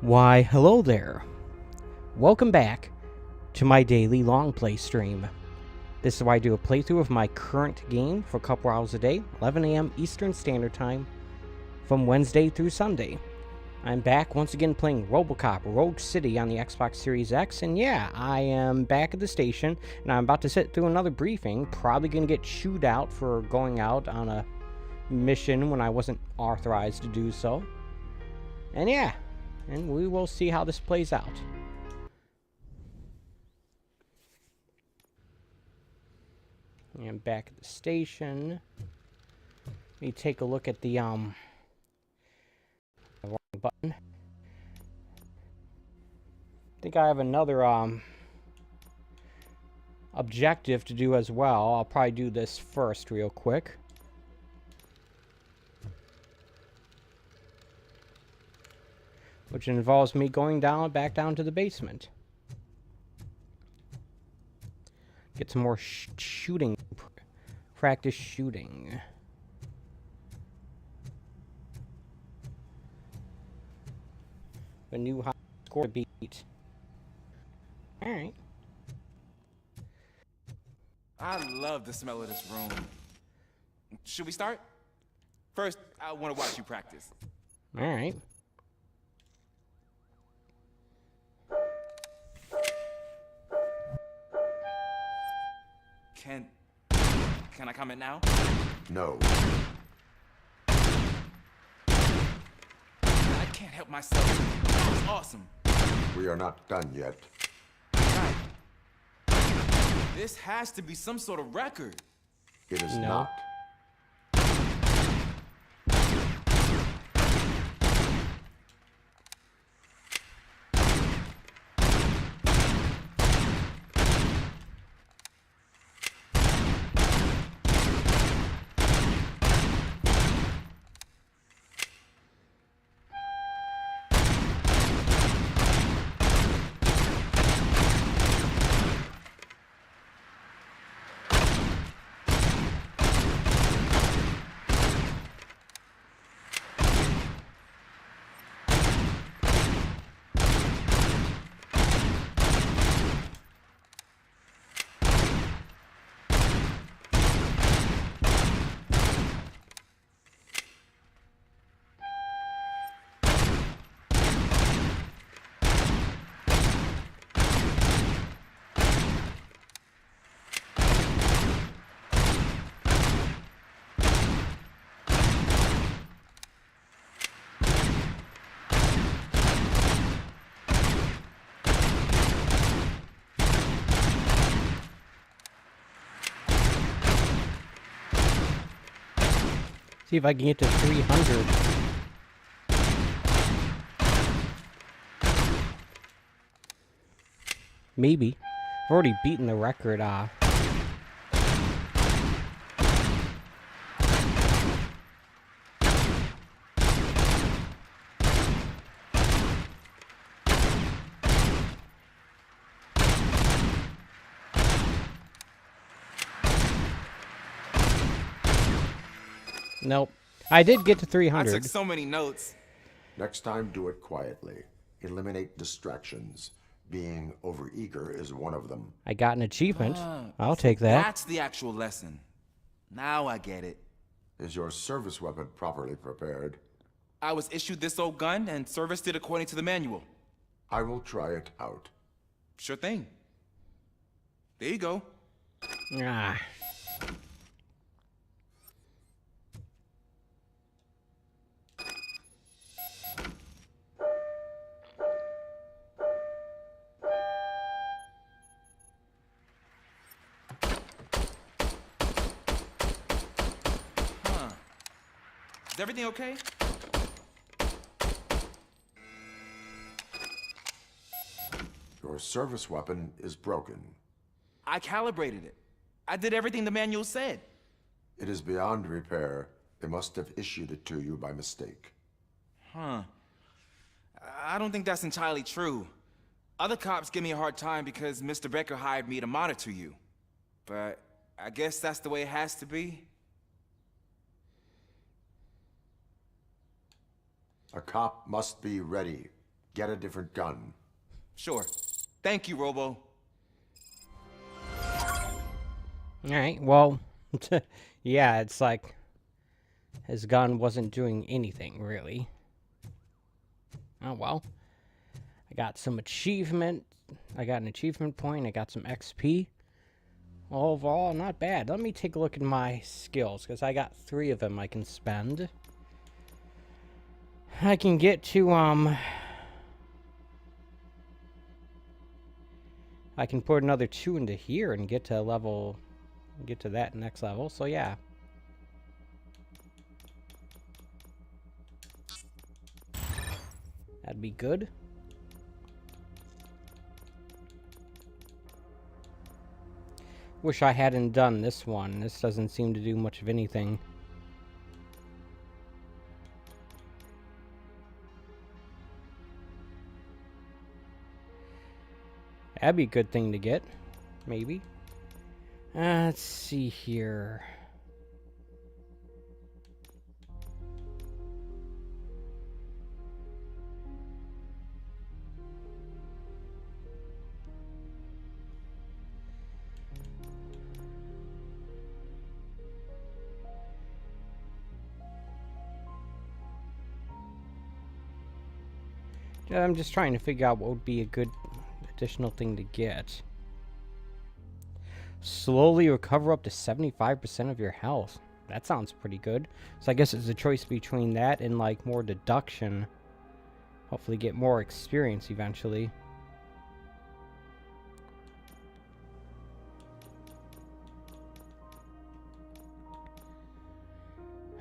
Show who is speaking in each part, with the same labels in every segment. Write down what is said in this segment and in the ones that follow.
Speaker 1: Why, hello there. Welcome back to my daily long play stream. This is where I do a playthrough of my current game for a couple hours a day, 11 a.m. Eastern Standard Time, from Wednesday through Sunday. I'm back once again playing RoboCop Rogue City on the Xbox Series X, and yeah, I am back at the station, and I'm about to sit through another briefing, probably going to get chewed out for going out on a mission when I wasn't authorized to do so. And yeah, and we will see how this plays out. And back at the station. Let me take a look at the wrong button. I think I have another objective to do as well. I'll probably do this first real quick. Which involves me going back down to the basement. Get some more shooting, practice shooting. A new high score beat. Alright.
Speaker 2: I love the smell of this room. Should we start? First, I want to watch you practice.
Speaker 1: Alright.
Speaker 2: Can I comment now?
Speaker 3: No.
Speaker 2: I can't help myself. That was awesome.
Speaker 3: We are not done yet.
Speaker 2: Right. This has to be some sort of record.
Speaker 3: It is
Speaker 1: No.
Speaker 3: not.
Speaker 1: See if I can get to 300. Maybe. I've already beaten the record. Nope. I did get to
Speaker 2: I
Speaker 1: 300.
Speaker 2: took so many notes.
Speaker 3: Next time, do it quietly. Eliminate distractions. Being overeager is one of them.
Speaker 1: I got an achievement. I'll
Speaker 2: So
Speaker 1: take that.
Speaker 2: That's the actual lesson. Now I get it.
Speaker 3: Is your service weapon properly prepared?
Speaker 2: I was issued this old gun and serviced it according to the manual.
Speaker 3: I will try it out.
Speaker 2: Sure thing. There you go.
Speaker 1: Ah.
Speaker 2: Is everything okay?
Speaker 3: Your service weapon is broken.
Speaker 2: I calibrated it. I did everything the manual said.
Speaker 3: It is beyond repair. They must have issued it to you by mistake.
Speaker 2: Huh. I don't think that's entirely true. Other cops give me a hard time because Mr. Becker hired me to monitor you. But I guess that's the way it has to be.
Speaker 3: A cop must be ready. Get a different gun.
Speaker 2: Sure. Thank you, Robo.
Speaker 1: Alright, well, yeah, it's like his gun wasn't doing anything, really. Oh, well. I got some achievement. I got an achievement point. I got some XP. Overall, not bad. Let me take a look at my skills, because I got 3 of them I can spend. I can get to, I can put another 2 into here and get to level, get to that next level, so yeah. That'd be good. Wish I hadn't done this one. This doesn't seem to do much of anything. That'd be a good thing to get. Maybe. Let's see here. I'm just trying to figure out what would be a good additional thing to get. Slowly recover up to 75% of your health. That sounds pretty good. So I guess it's a choice between that and like more deduction. Hopefully get more experience eventually.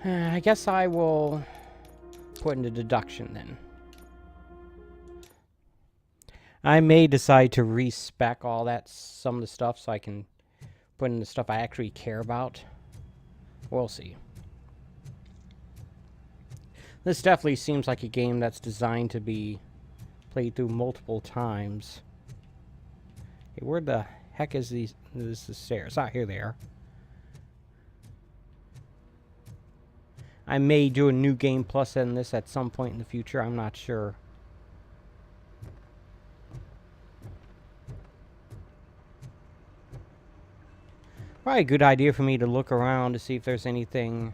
Speaker 1: I guess I will put into deduction then. I may decide to respec all that, some of the stuff, so I can put in the stuff I actually care about. We'll see. This definitely seems like a game that's designed to be played through multiple times. Okay, where the heck is the stairs? Ah, here they are. I may do a new game plus in this at some point in the future. I'm not sure. Probably a good idea for me to look around to see if there's anything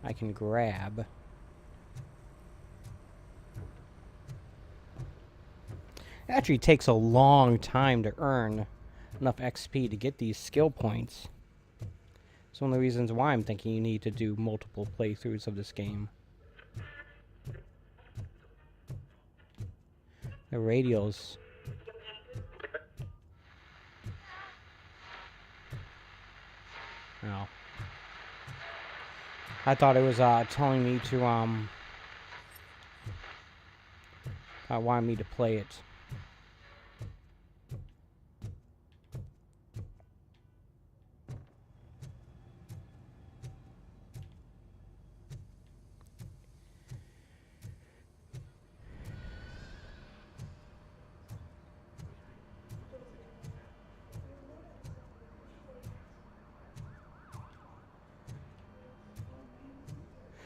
Speaker 1: I can grab. It actually takes a long time to earn enough XP to get these skill points. It's one of the reasons why I'm thinking you need to do multiple playthroughs of this game. The radios. Oh. I thought it was telling me to wanted me to play it.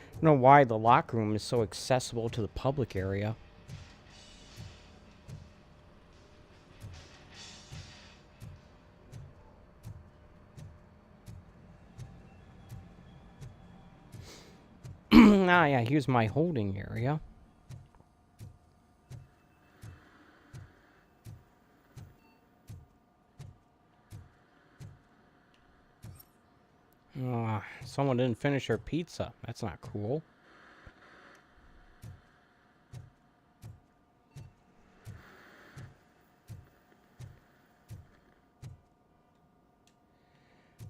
Speaker 1: I don't know why the locker room is so accessible to the public area. Ah, yeah, here's my holding area. Someone didn't finish their pizza. That's not cool.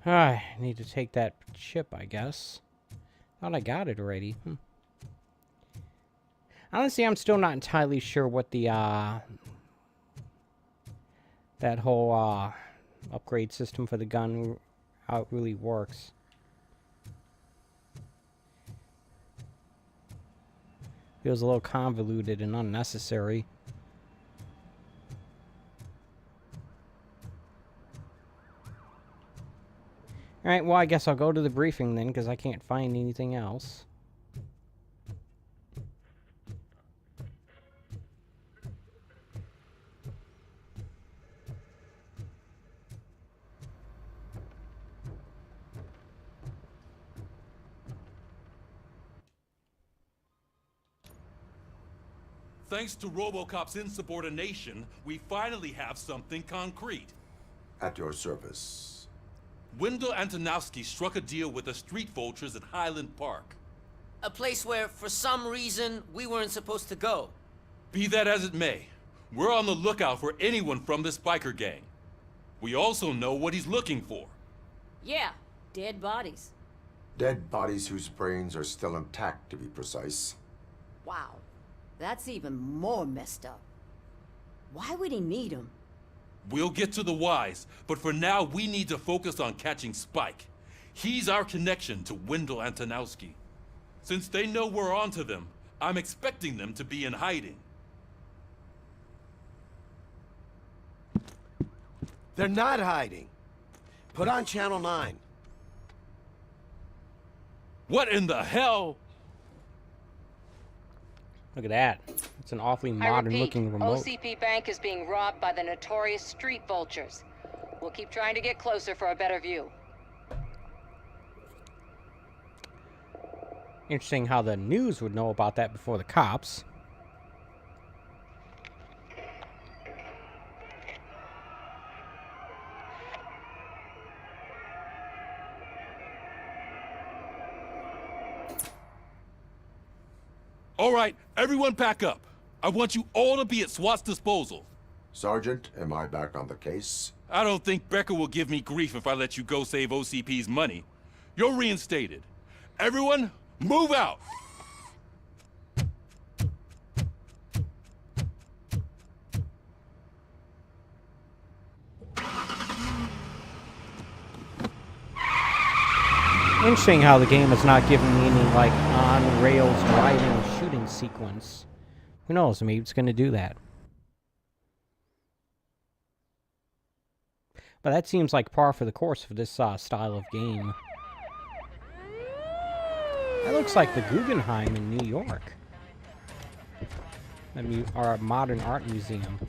Speaker 1: I need to take that chip, I guess. Thought I got it already. Honestly, I'm still not entirely sure what the, that whole, upgrade system for the gun, how it really works. Feels a little convoluted and unnecessary. Alright, well, I guess I'll go to the briefing then, because I can't find anything else.
Speaker 4: Thanks to RoboCop's insubordination, we finally have something concrete.
Speaker 3: At your service.
Speaker 4: Wendell Antonowski struck a deal with the street vultures at Highland Park.
Speaker 5: A place where, for some reason, we weren't supposed to go.
Speaker 4: Be that as it may, we're on the lookout for anyone from this biker gang. We also know what he's looking for.
Speaker 6: Yeah, dead bodies.
Speaker 3: Dead bodies whose brains are still intact, to be precise.
Speaker 6: Wow, that's even more messed up. Why would he need them?
Speaker 4: We'll get to the whys, but for now we need to focus on catching Spike. He's our connection to Wendell Antonowski. Since they know we're onto them, I'm expecting them to be in hiding.
Speaker 7: They're not hiding. Put on Channel 9.
Speaker 4: What in the hell?
Speaker 1: Look at that. It's an awfully
Speaker 8: I
Speaker 1: modern
Speaker 8: repeat,
Speaker 1: looking remote.
Speaker 8: O.C.P. Bank is being robbed by the notorious street vultures. We'll keep trying to get closer for a better view.
Speaker 1: Interesting how the news would know about that before the cops.
Speaker 4: All right, everyone pack up. I want you all to be at SWAT's disposal.
Speaker 3: Sergeant, am I back on the case?
Speaker 4: I don't think Becker will give me grief if I let you go save O.C.P.'s money. You're reinstated. Everyone, move out!
Speaker 1: Interesting how the game is not giving me any, like, on-rails driving shooting sequence. Who knows, maybe it's going to do that. But that seems like par for the course for this style of game. That looks like the Guggenheim in New York. Our modern art museum.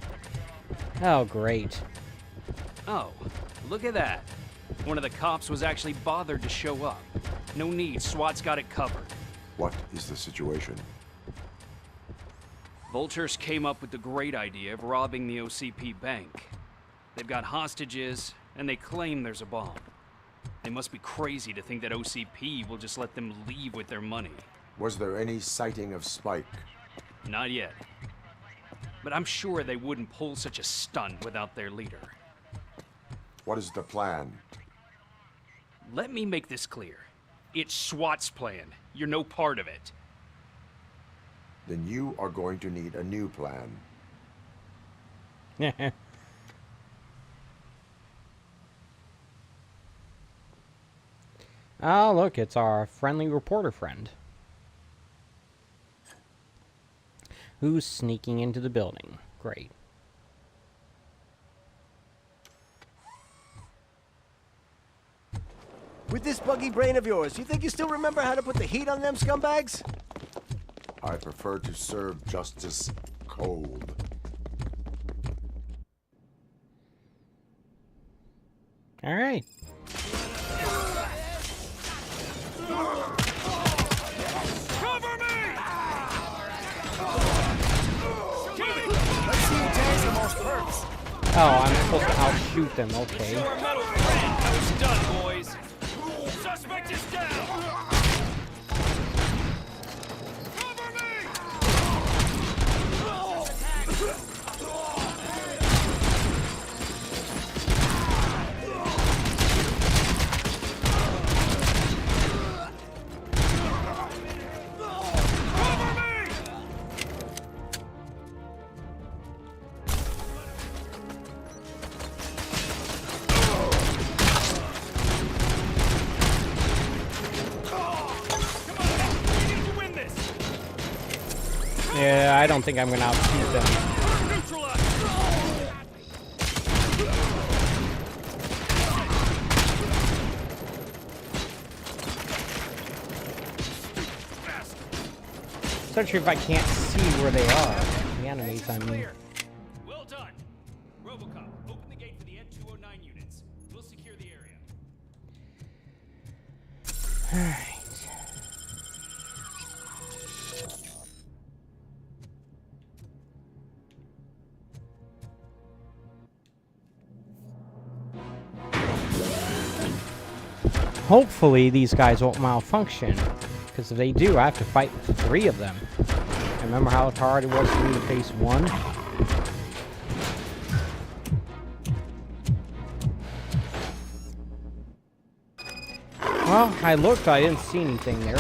Speaker 1: Oh, great.
Speaker 9: Oh, look at that. One of the cops was actually bothered to show up. No need, SWAT's got it covered.
Speaker 3: What is the situation?
Speaker 9: Vultures came up with the great idea of robbing the O.C.P. bank. They've got hostages, and they claim there's a bomb. They must be crazy to think that O.C.P. will just let them leave with their money.
Speaker 3: Was there any sighting of Spike?
Speaker 9: Not yet. But I'm sure they wouldn't pull such a stunt without their leader.
Speaker 3: What is the plan?
Speaker 9: Let me make this clear. It's SWAT's plan. You're no part of it.
Speaker 3: Then you are going to need a new plan.
Speaker 1: Oh, look, it's our friendly reporter friend. Who's sneaking into the building. Great.
Speaker 7: With this buggy brain of yours, you think you still remember how to put the heat on them scumbags?
Speaker 3: I prefer to serve justice cold.
Speaker 1: All right.
Speaker 4: Cover me!
Speaker 7: Let's see who takes the most perks.
Speaker 1: Oh, I'm supposed to outshoot them. Okay.
Speaker 9: Our metal friend, how it's done, boys. Suspect is down!
Speaker 4: Cover me!
Speaker 1: Yeah, I don't think I'm going to outshoot them. Especially if I can't see where they are. The enemies, I mean.
Speaker 9: Well done. RoboCop, open the gate for the N209 units. We'll secure the area.
Speaker 1: Alright. Hopefully these guys won't malfunction, because if they do, I have to fight 3 of them. I remember how hard it was for me to face 1. Well, I looked, I didn't see anything there.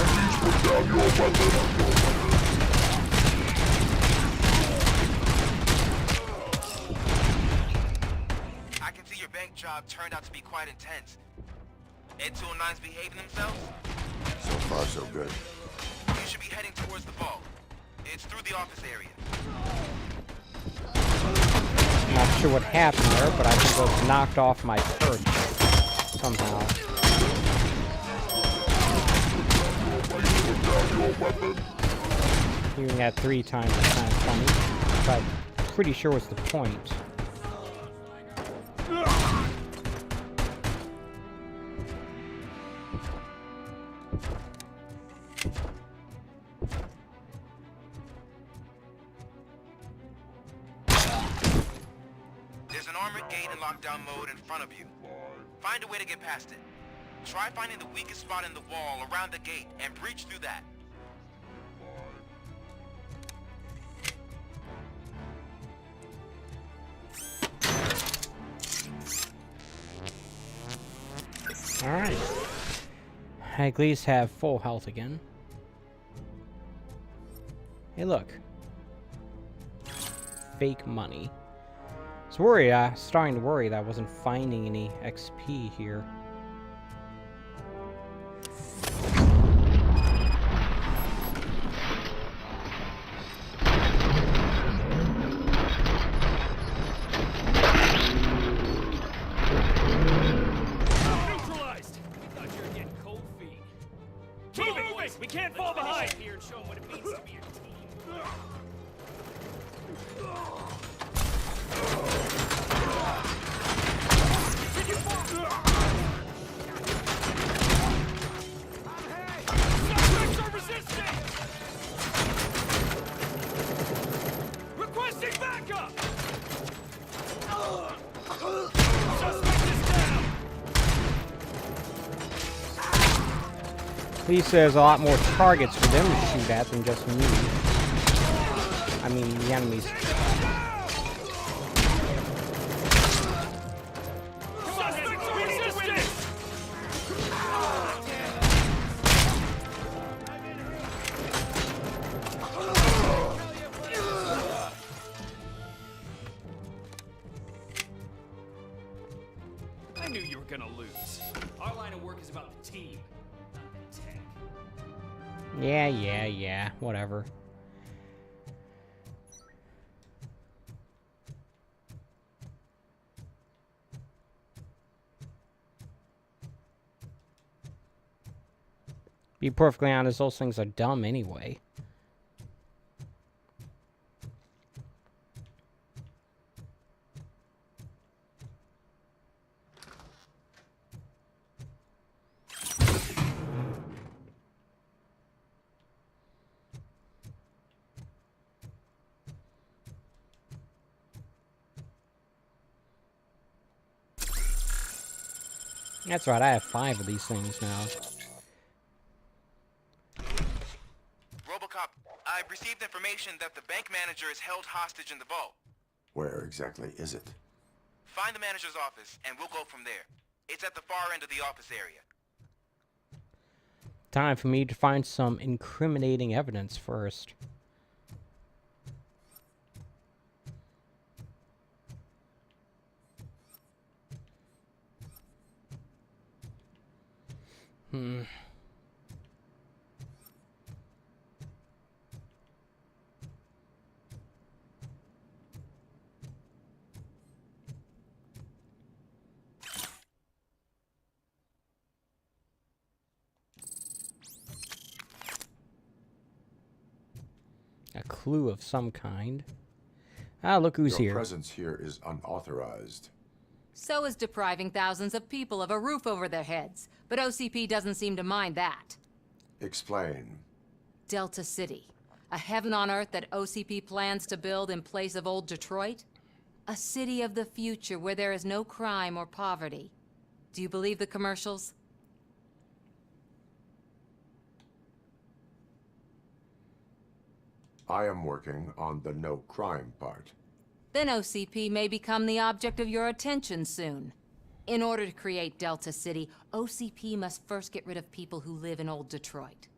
Speaker 2: I can see your bank job turned out to be quite intense. Ed 209's behaving themselves?
Speaker 3: So far, so good.
Speaker 2: You should be heading towards the vault. It's through the office area.
Speaker 1: I'm not sure what happened there, but I think I was knocked off my perch somehow. Doing that 3 times is kind of funny, but I'm pretty sure was the point.
Speaker 2: There's an armored gate in lockdown mode in front of you. Find a way to get past it. Try finding the weakest spot in the wall around the gate and breach through that.
Speaker 1: Alright. I at least have full health again. Hey, look. Fake money. I was starting to worry that I wasn't finding any XP here.
Speaker 9: Neutralized! Thought you were getting cold feet. Keep moving! We can't fall behind! Here and show them what it means to be a team. Suspects are resisting! Requesting backup! Suspect is down!
Speaker 1: At least there's a lot more targets for them to shoot at than just me. I mean, the enemies.
Speaker 9: Suspects are resisting! I knew you were gonna lose. Our line of work is about the team, not the tech.
Speaker 1: Yeah, whatever. Be perfectly honest, those things are dumb anyway. That's right, I have 5 of these things now.
Speaker 2: RoboCop, I've received information that the bank manager is held hostage in the vault.
Speaker 3: Where exactly is it?
Speaker 2: Find the manager's office, and we'll go from there. It's at the far end of the office area.
Speaker 1: Time for me to find some incriminating evidence first. A clue of some kind. Ah, look who's
Speaker 3: Your
Speaker 1: here.
Speaker 3: presence here is unauthorized.
Speaker 8: So is depriving thousands of people of a roof over their heads. But O.C.P. doesn't seem to mind that.
Speaker 3: Explain.
Speaker 8: Delta City. A heaven on earth that O.C.P. plans to build in place of old Detroit? A city of the future where there is no crime or poverty. Do you believe the commercials?
Speaker 3: I am working on the no crime part.
Speaker 8: Then OCP may become the object of your attention soon. In order to create Delta City, OCP must first get rid of people who live in old Detroit.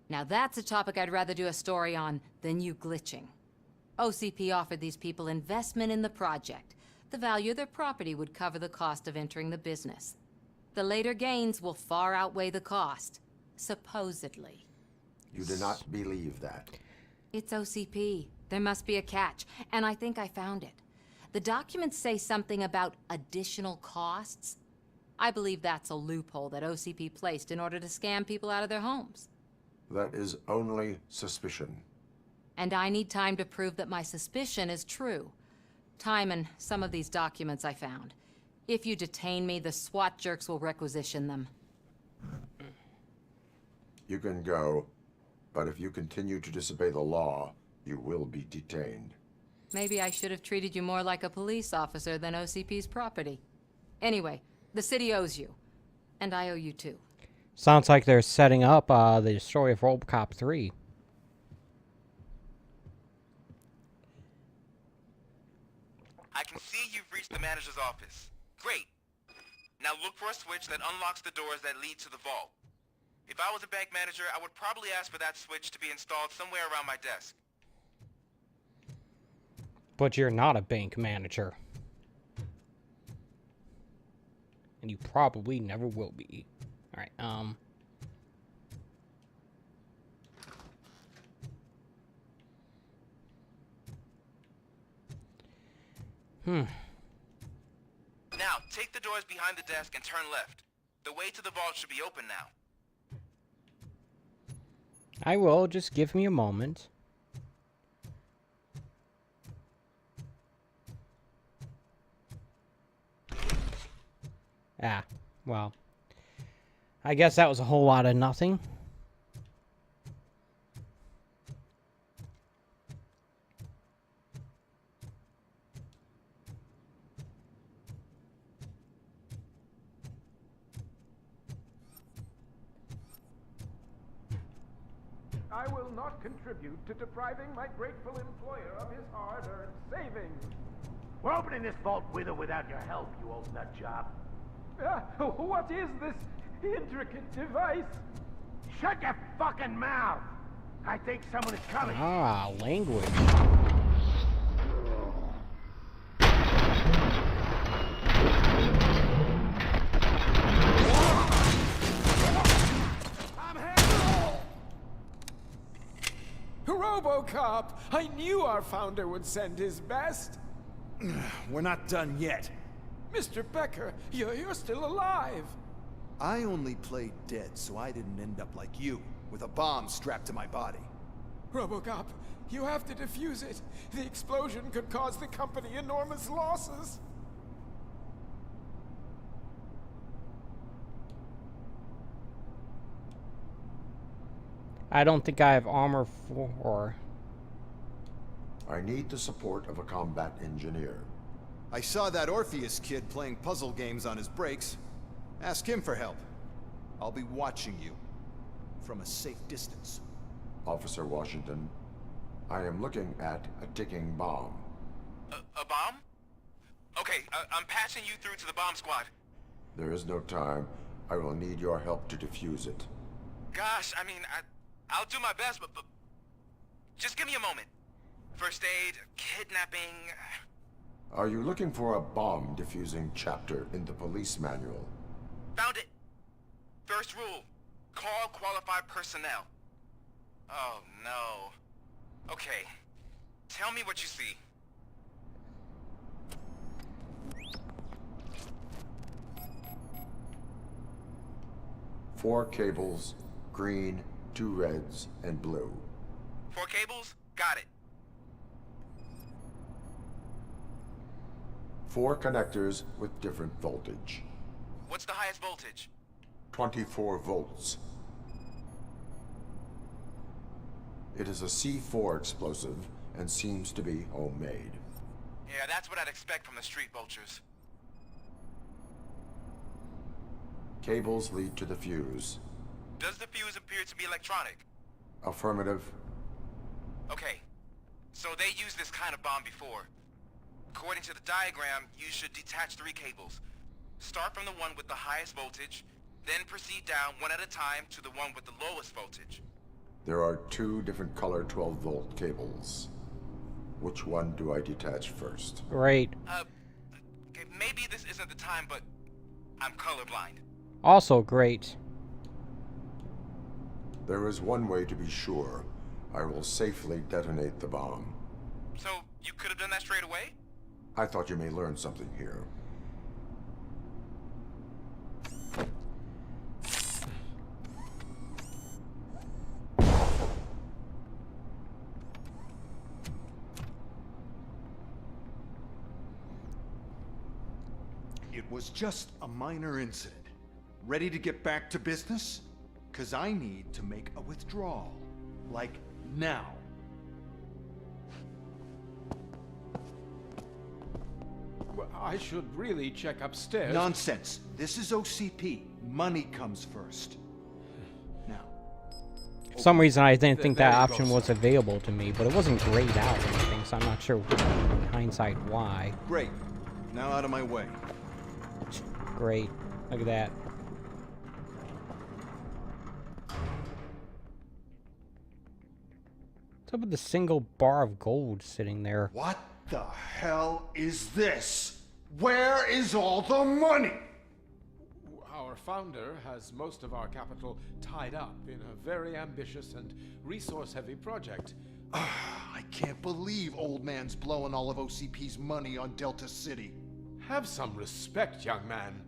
Speaker 8: Now that's a topic I'd rather do a story on than you glitching. OCP offered these people investment in the project. The value of their property would cover the cost of entering the business. The later gains will far outweigh the cost, supposedly.
Speaker 3: You do not believe that.
Speaker 8: It's OCP. There must be a catch, and I think I found it. The documents say something about additional costs. I believe that's a loophole that OCP placed in order to scam people out of their homes.
Speaker 3: That is only suspicion.
Speaker 8: And I need time to prove that my suspicion is true. Time and some of these documents I found. If you detain me, the SWAT jerks will requisition them.
Speaker 3: You can go, but if you continue to disobey the law, you will be detained.
Speaker 8: Maybe I should have treated you more like a police officer than OCP's property. Anyway, the city owes you. And I owe you too.
Speaker 1: Sounds like they're setting up the story of RoboCop 3.
Speaker 2: I can see you've reached the manager's office. Great. Now look for a switch that unlocks the doors that lead to the vault. If I was a bank manager, I would probably ask for that switch to be installed somewhere around my desk.
Speaker 1: But you're not a bank manager. And you probably never will be. Alright,
Speaker 2: Now, take the doors behind the desk and turn left. The way to the vault should be open now.
Speaker 1: I will. Just give me a moment. Ah, well. I guess that was a whole lot of nothing.
Speaker 10: I will not contribute to depriving my grateful employer of his hard-earned savings.
Speaker 7: We're opening this vault with or without your help, you old nut job.
Speaker 10: What is this intricate device?
Speaker 7: Shut your fucking mouth! I think someone is coming.
Speaker 1: Ah, language.
Speaker 10: RoboCop! I knew our founder would send his best.
Speaker 11: We're not done yet.
Speaker 10: Mr. Becker, you're still alive.
Speaker 11: I only played dead so I didn't end up like you, with a bomb strapped to my body.
Speaker 10: RoboCop, you have to defuse it. The explosion could cause the company enormous losses.
Speaker 1: I don't think I have armor for...
Speaker 3: I need the support of a combat engineer.
Speaker 11: I saw that Orpheus kid playing puzzle games on his breaks. Ask him for help. I'll be watching you. From a safe distance.
Speaker 3: Officer Washington, I am looking at a ticking bomb.
Speaker 2: A bomb? Okay, I'm passing you through to the bomb squad.
Speaker 3: There is no time. I will need your help to defuse it.
Speaker 2: Gosh, I mean, I'll do my best, but just give me a moment. First aid, kidnapping...
Speaker 3: Are you looking for a bomb defusing chapter in the police manual?
Speaker 2: Found it. First rule, call qualified personnel. Oh, no. Okay, tell me what you see.
Speaker 3: Four cables, green, 2 reds, and blue.
Speaker 2: 4 cables? Got it.
Speaker 3: 4 connectors with different voltage.
Speaker 2: What's the highest voltage?
Speaker 3: 24 volts. It is a C4 explosive and seems to be homemade.
Speaker 2: Yeah, that's what I'd expect from the street vultures.
Speaker 3: Cables lead to the fuse.
Speaker 2: Does the fuse appear to be electronic?
Speaker 3: Affirmative.
Speaker 2: Okay, So they used this kind of bomb before. According to the diagram, you should detach 3 cables. Start from the one with the highest voltage, then proceed down one at a time to the one with the lowest voltage.
Speaker 3: There are 2 different color 12-volt cables. Which one do I detach first?
Speaker 1: Great.
Speaker 2: Okay, maybe this isn't the time, but I'm colorblind.
Speaker 1: Also great.
Speaker 3: There is one way to be sure. I will safely detonate the bomb.
Speaker 2: So, you could have done that straight away?
Speaker 3: I thought you may learn something here.
Speaker 11: It was just a minor incident. Ready to get back to business? 'Cause I need to make a withdrawal. Like, now.
Speaker 10: Well, I should really check upstairs.
Speaker 11: Nonsense. This is O.C.P. Money comes first. Now.
Speaker 1: For some reason, I didn't think
Speaker 10: There
Speaker 1: that
Speaker 10: you go,
Speaker 1: option
Speaker 10: sir.
Speaker 1: was available to me, but it wasn't grayed out or anything, so I'm not sure in hindsight why.
Speaker 11: Great. Now out of my way.
Speaker 1: Great. Look at that. What's up with the single bar of gold sitting there?
Speaker 11: What the hell is this? Where is all the money?
Speaker 10: Our founder has most of our capital tied up in a very ambitious and resource-heavy project.
Speaker 11: I can't believe old man's blowing all of O.C.P.'s money on Delta City.
Speaker 10: Have some respect, young man.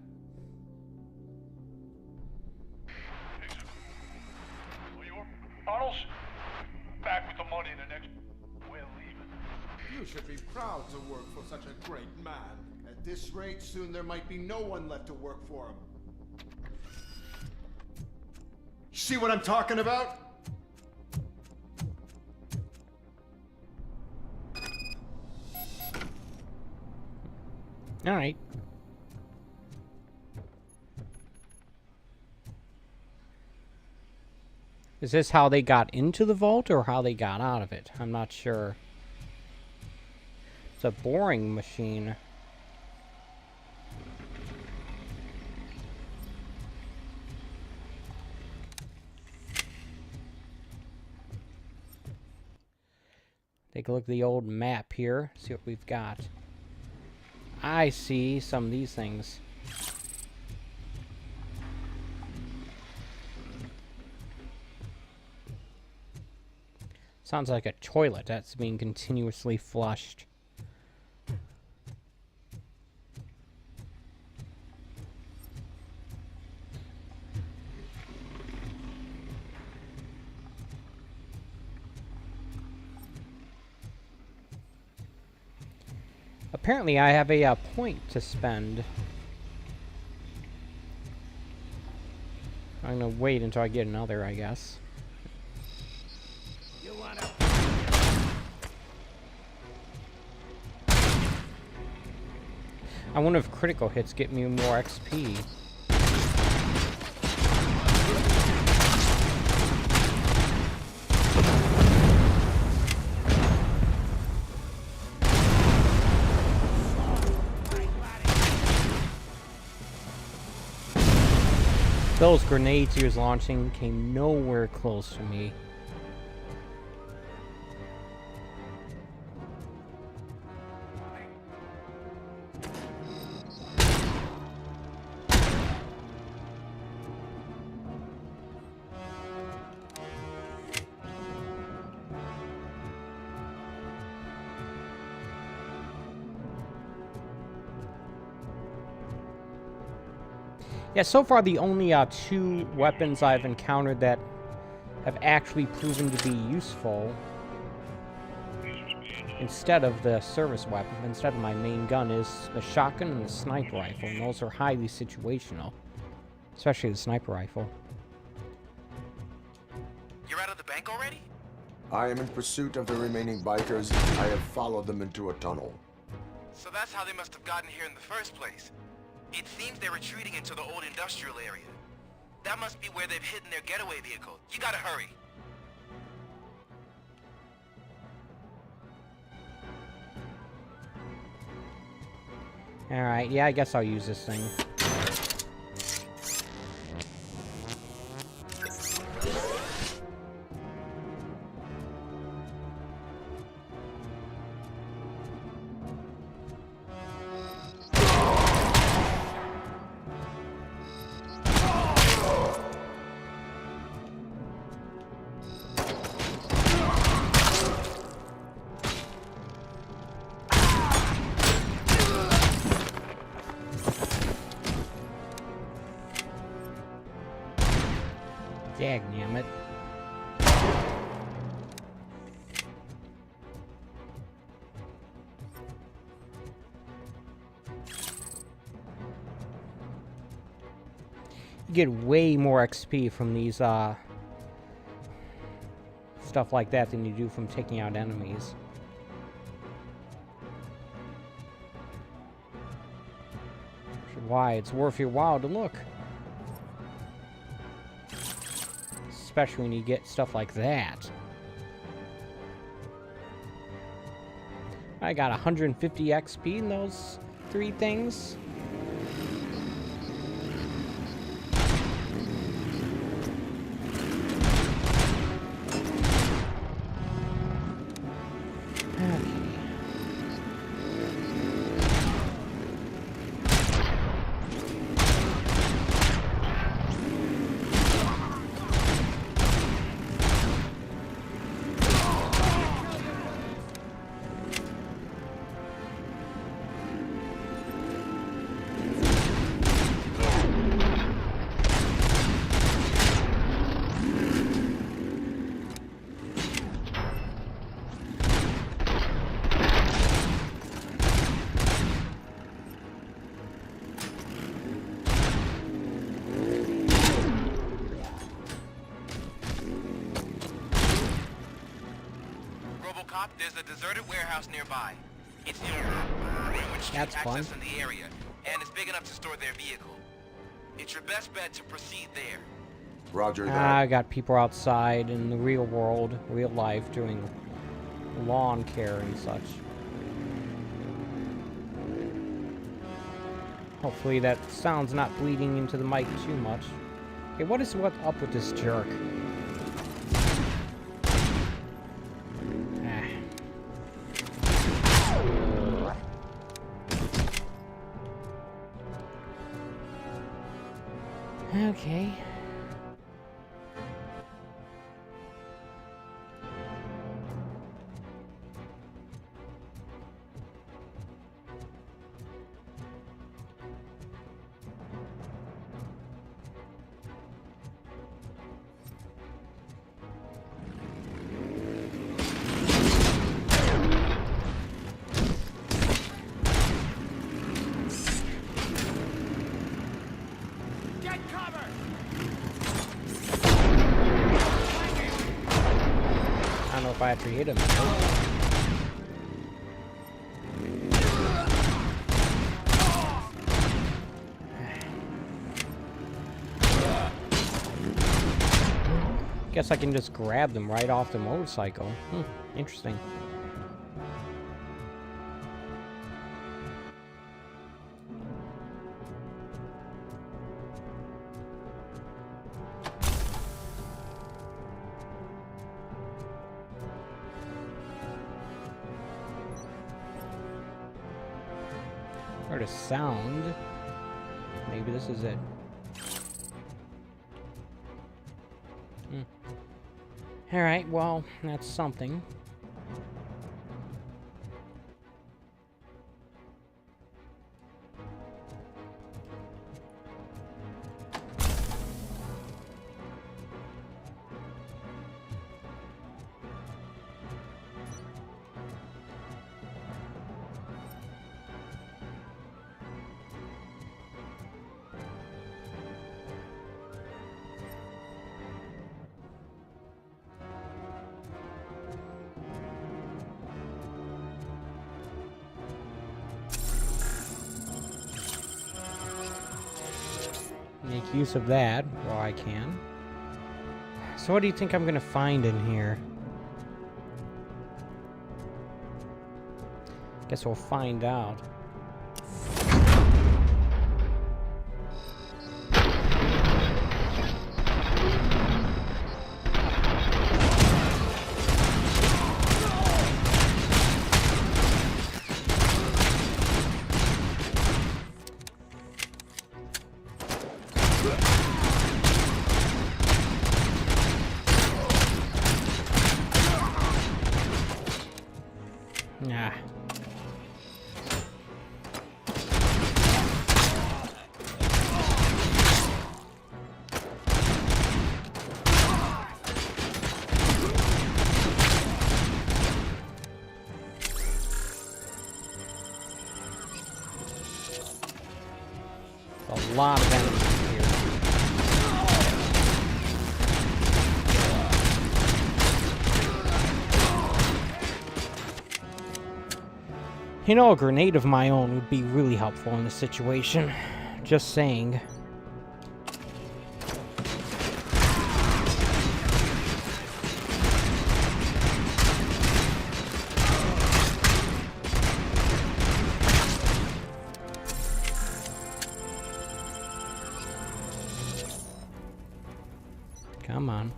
Speaker 12: Arnold's back with the money in the next. We're leaving.
Speaker 10: You should be proud to work for such a great man.
Speaker 11: At this rate, soon there might be no one left to work for him. See what I'm talking about?
Speaker 1: Alright. Is this how they got into the vault or how they got out of it? I'm not sure. It's a boring machine. Take a look at the old map here. See what we've got. I see some of these things. Sounds like a toilet that's being continuously flushed. Apparently I have a point to spend. I'm gonna wait until I get another, I guess. I wonder if critical hits get me more XP. Those grenades he was launching came nowhere close to me. Yeah, so far the only 2 weapons I've encountered that have actually proven to be useful instead of the service weapon, instead of my main gun, is the shotgun and the sniper rifle, and those are highly situational, especially the sniper rifle.
Speaker 2: You're out of the bank already?
Speaker 3: I am in pursuit of the remaining bikers. I have followed them into a tunnel.
Speaker 2: So that's how they must have gotten here in the first place. It seems they're retreating into the old industrial area. That must be where they've hidden their getaway vehicle. You gotta hurry.
Speaker 1: Alright, yeah, I guess I'll use this thing. Dagnammit. You get way more XP from these, stuff like that than you do from taking out enemies. Which is why it's worth your while to look. Especially when you get stuff like that. I got 150 XP in those 3 things.
Speaker 2: RoboCop, there's a deserted warehouse nearby. It's the only which
Speaker 1: That's fun.
Speaker 2: access in the area, and it's big enough to store their vehicle. It's your best bet to proceed there.
Speaker 3: Roger that.
Speaker 1: I got people outside in the real world, real life, doing lawn care and such. Hopefully that sound's not bleeding into the mic too much. Okay, what's up with this jerk? Okay. I don't know if I actually hit him. Guess I can just grab them right off the motorcycle. Interesting. Heard a sound. Maybe this is it. Alright, well, that's something. Make use of that while I can. So what do you think I'm gonna find in here? Guess we'll find out. A lot of enemies here. You know, a grenade of my own would be really helpful in this situation. Just saying. Come on.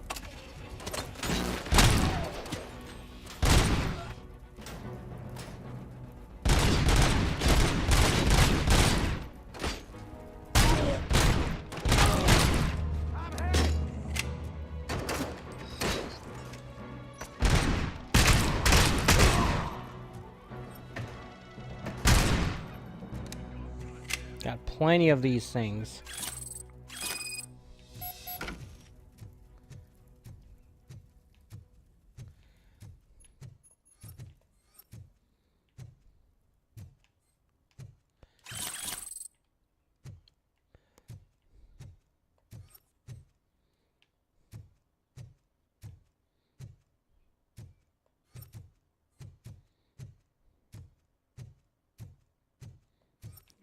Speaker 1: Got plenty of these things.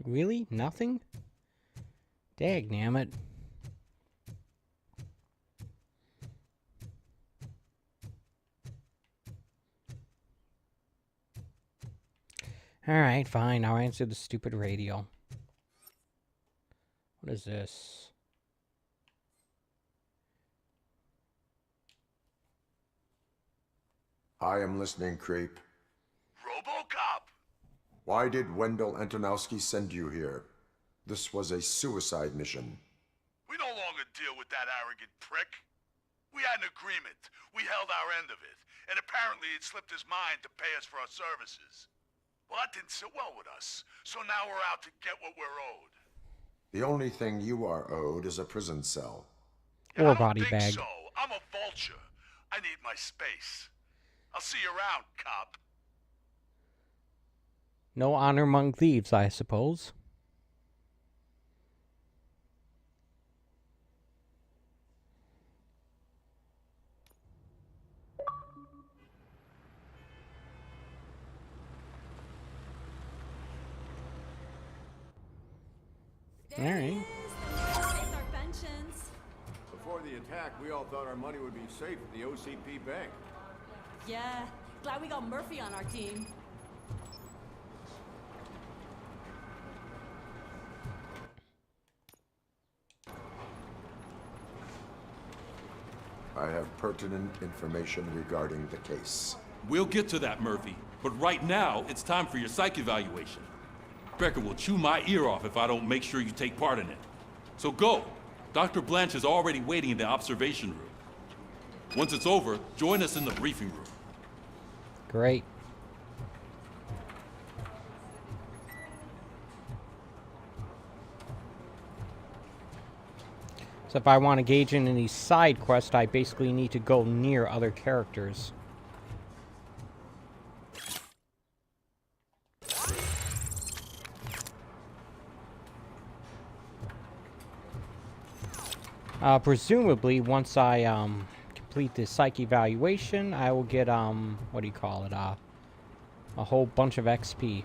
Speaker 1: Really? Nothing? Dagnammit. Alright, fine. I'll answer the stupid radio. What is this?
Speaker 3: I am listening, creep.
Speaker 12: RoboCop!
Speaker 3: Why did Wendell Antonowski send you here? This was a suicide mission.
Speaker 12: We no longer deal with that arrogant prick. We had an agreement. We held our end of it. And apparently it slipped his mind to pay us for our services. Well, that didn't sit well with us. So now we're out to get what we're owed.
Speaker 3: The only thing you are owed is a prison cell.
Speaker 1: Or
Speaker 12: I
Speaker 1: body
Speaker 12: don't think
Speaker 1: bag.
Speaker 12: so. I'm a vulture. I need my space. I'll see you around, cop.
Speaker 1: No honor among thieves, I suppose. All right.
Speaker 13: Before the attack, we all thought our money would be safe at the O.C.P. bank.
Speaker 14: Yeah, glad we got Murphy on our team.
Speaker 3: I have pertinent information regarding the case.
Speaker 4: We'll get to that, Murphy. But right now, it's time for your psych evaluation. Becker will chew my ear off if I don't make sure you take part in it. So go. Dr. Blanche is already waiting in the observation room. Once it's over, join us in the briefing room.
Speaker 1: Great. So if I want to engage in any side quest, I basically need to go near other characters. Presumably, once I complete the psych evaluation, I will get what do you call it? A whole bunch of XP,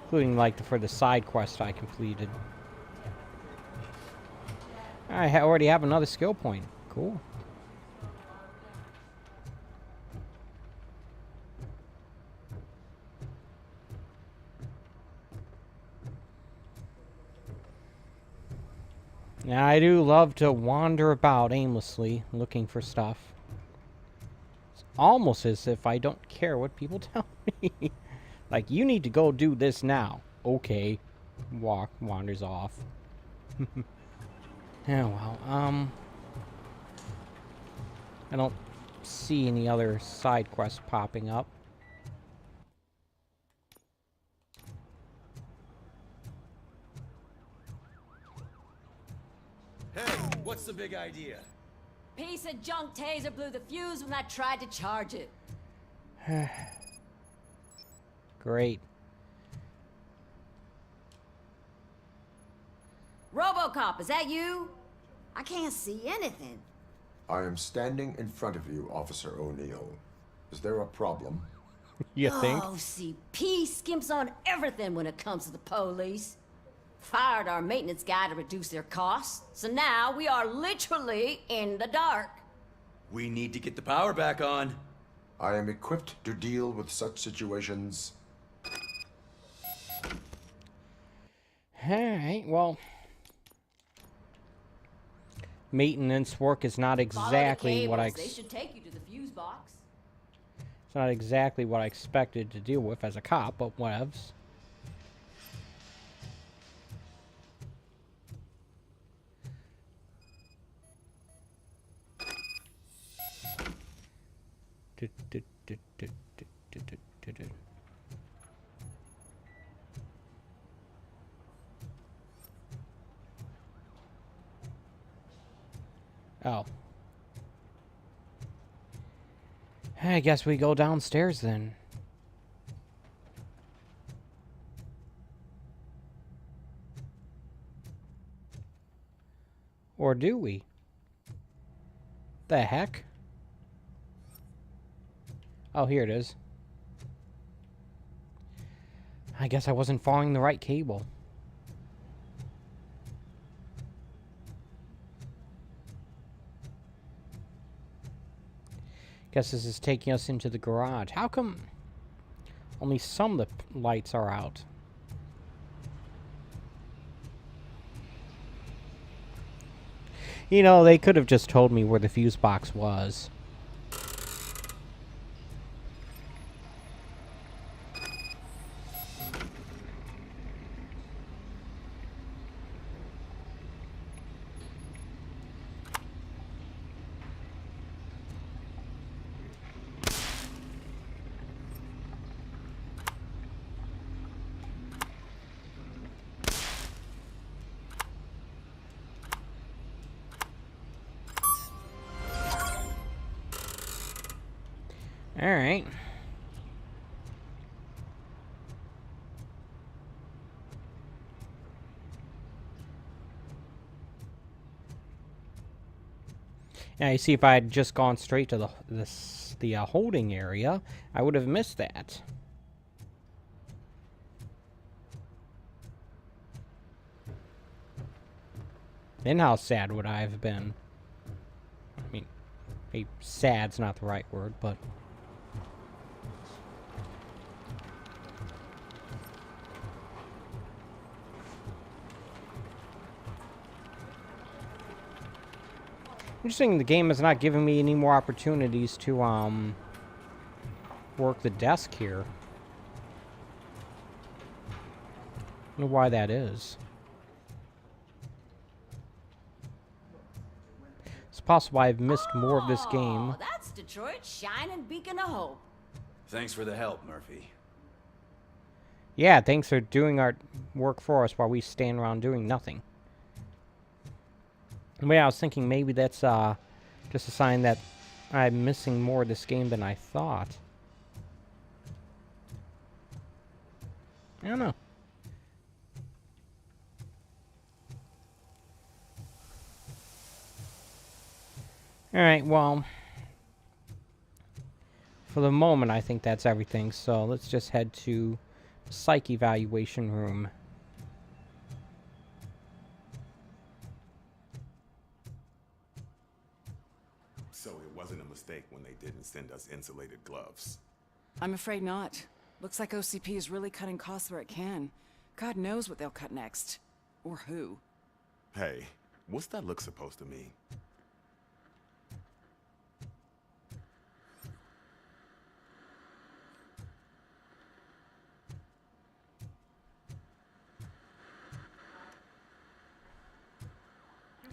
Speaker 1: including like for the side quest I completed. I already have another skill point. Cool. Now, I do love to wander about aimlessly, looking for stuff. It's almost as if I don't care what people tell me. Like, you need to go do this now. Okay. Wanders off. Oh, well, I don't see any other side quests popping up.
Speaker 7: Hey, what's the big idea?
Speaker 6: Piece of junk taser blew the fuse when I tried to charge it.
Speaker 1: Great.
Speaker 6: RoboCop, is that you? I can't see anything.
Speaker 3: I am standing in front of you, Officer O'Neill. Is there a problem?
Speaker 1: You think?
Speaker 6: O.C.P. skimps on everything when it comes to the police. Fired our maintenance guy to reduce their costs, so now we are literally in the dark.
Speaker 15: We need to get the power back on.
Speaker 3: I am equipped to deal with such situations.
Speaker 1: Alright, well... maintenance work is not exactly what I...
Speaker 6: They should take you to the fuse box.
Speaker 1: It's not exactly what I expected to deal with as a cop, but whatevs. Oh. I guess we go downstairs then. Or do we? The heck? Oh, here it is. I guess I wasn't following the right cable. Guess this is taking us into the garage. How come only some of the lights are out? You know, they could have just told me where the fuse box was. Alright. Now you see, if I had just gone straight to the holding area, I would have missed that. Then how sad would I have been? I mean, maybe sad's not the right word, but... Interesting, the game is not giving me any more opportunities to, work the desk here. I don't know why that is. It's possible I've missed more of this game.
Speaker 6: Oh, that's Detroit's shining beacon of hope.
Speaker 15: Thanks for the help, Murphy.
Speaker 1: Yeah, thanks for doing our work for us while we stand around doing nothing. But yeah, I was thinking maybe that's just a sign that I'm missing more of this game than I thought. I don't know. Alright, well, for the moment I think that's everything, so let's just head to psych evaluation room.
Speaker 16: So it wasn't a mistake when they didn't send us insulated gloves.
Speaker 17: I'm afraid not. Looks like O.C.P. is really cutting costs where it can. God knows what they'll cut next. Or who.
Speaker 16: Hey, what's that look supposed to mean?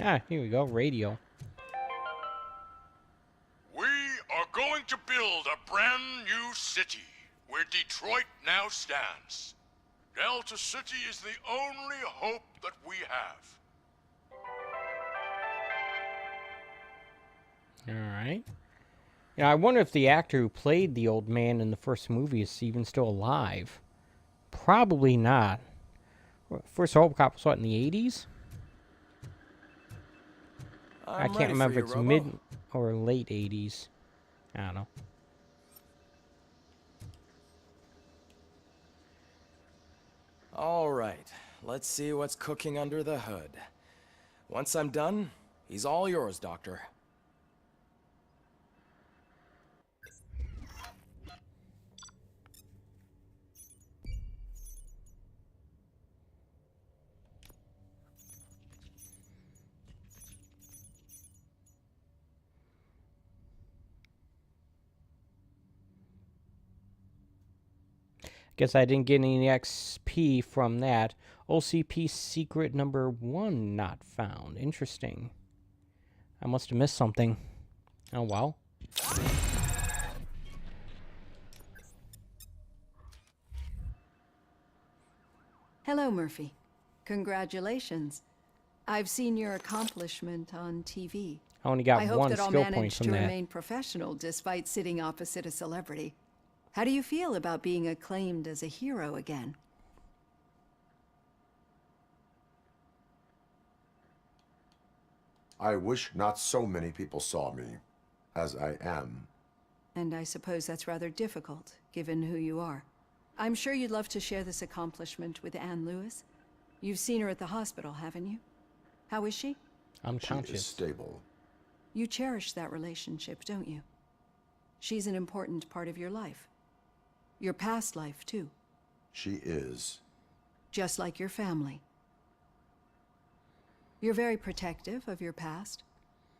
Speaker 1: Ah, here we go, radio.
Speaker 12: We are going to build a brand new city where Detroit now stands. Delta City is the only hope that we have.
Speaker 1: Alright. Yeah, I wonder if the actor who played the old man in the first movie is even still alive. Probably not. First RoboCop was what, in the 80s? I can't remember if it's mid or late 80s. I don't know.
Speaker 18: All right, let's see what's cooking under the hood. Once I'm done, he's all yours, Doctor.
Speaker 1: Guess I didn't get any XP from that. O.C.P. secret number 1 not found. Interesting. I must have missed something. Oh, well.
Speaker 19: Hello, Murphy. Congratulations. I've seen your accomplishment on TV.
Speaker 1: I only got
Speaker 19: one skill point from that. I hope that I'll manage to remain professional despite sitting opposite a celebrity. How do you feel about being acclaimed as a hero again?
Speaker 3: I wish not so many people saw me as I am.
Speaker 19: And I suppose that's rather difficult, given who you are. I'm sure you'd love to share this accomplishment with Anne Lewis. You've seen her at the hospital, haven't you? How is she?
Speaker 1: Unconscious.
Speaker 3: She is stable.
Speaker 19: You cherish that relationship, don't you? She's an important part of your life. Your past life, too.
Speaker 3: She is.
Speaker 19: Just like your family. You're very protective of your past.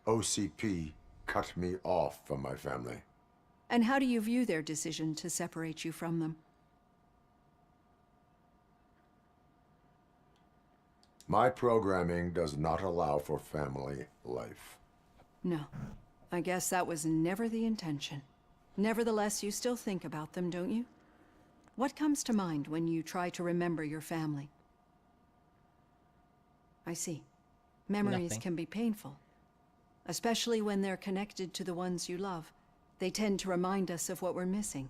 Speaker 3: O.C.P. cut me off from my family.
Speaker 19: And how do you view their decision to separate you from them?
Speaker 3: My programming does not allow for family life.
Speaker 19: No. I guess that was never the intention. Nevertheless, you still think about them, don't you? What comes to mind when you try to remember your family? I see. Memories can be painful, especially when they're connected to the ones you love. They tend to remind us of what we're missing.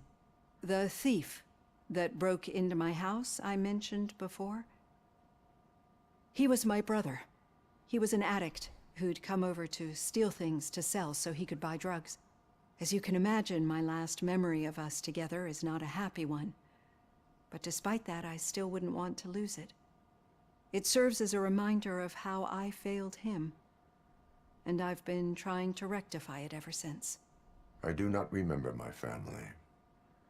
Speaker 19: The thief that broke into my house I mentioned before, he was my brother. He was an addict who'd come over to steal things to sell so he could buy drugs. As you can imagine, my last memory of us together is not a happy one. But despite that, I still wouldn't want to lose it. It serves as a reminder of how I failed him. And I've been trying to rectify it ever since.
Speaker 3: I do not remember my family.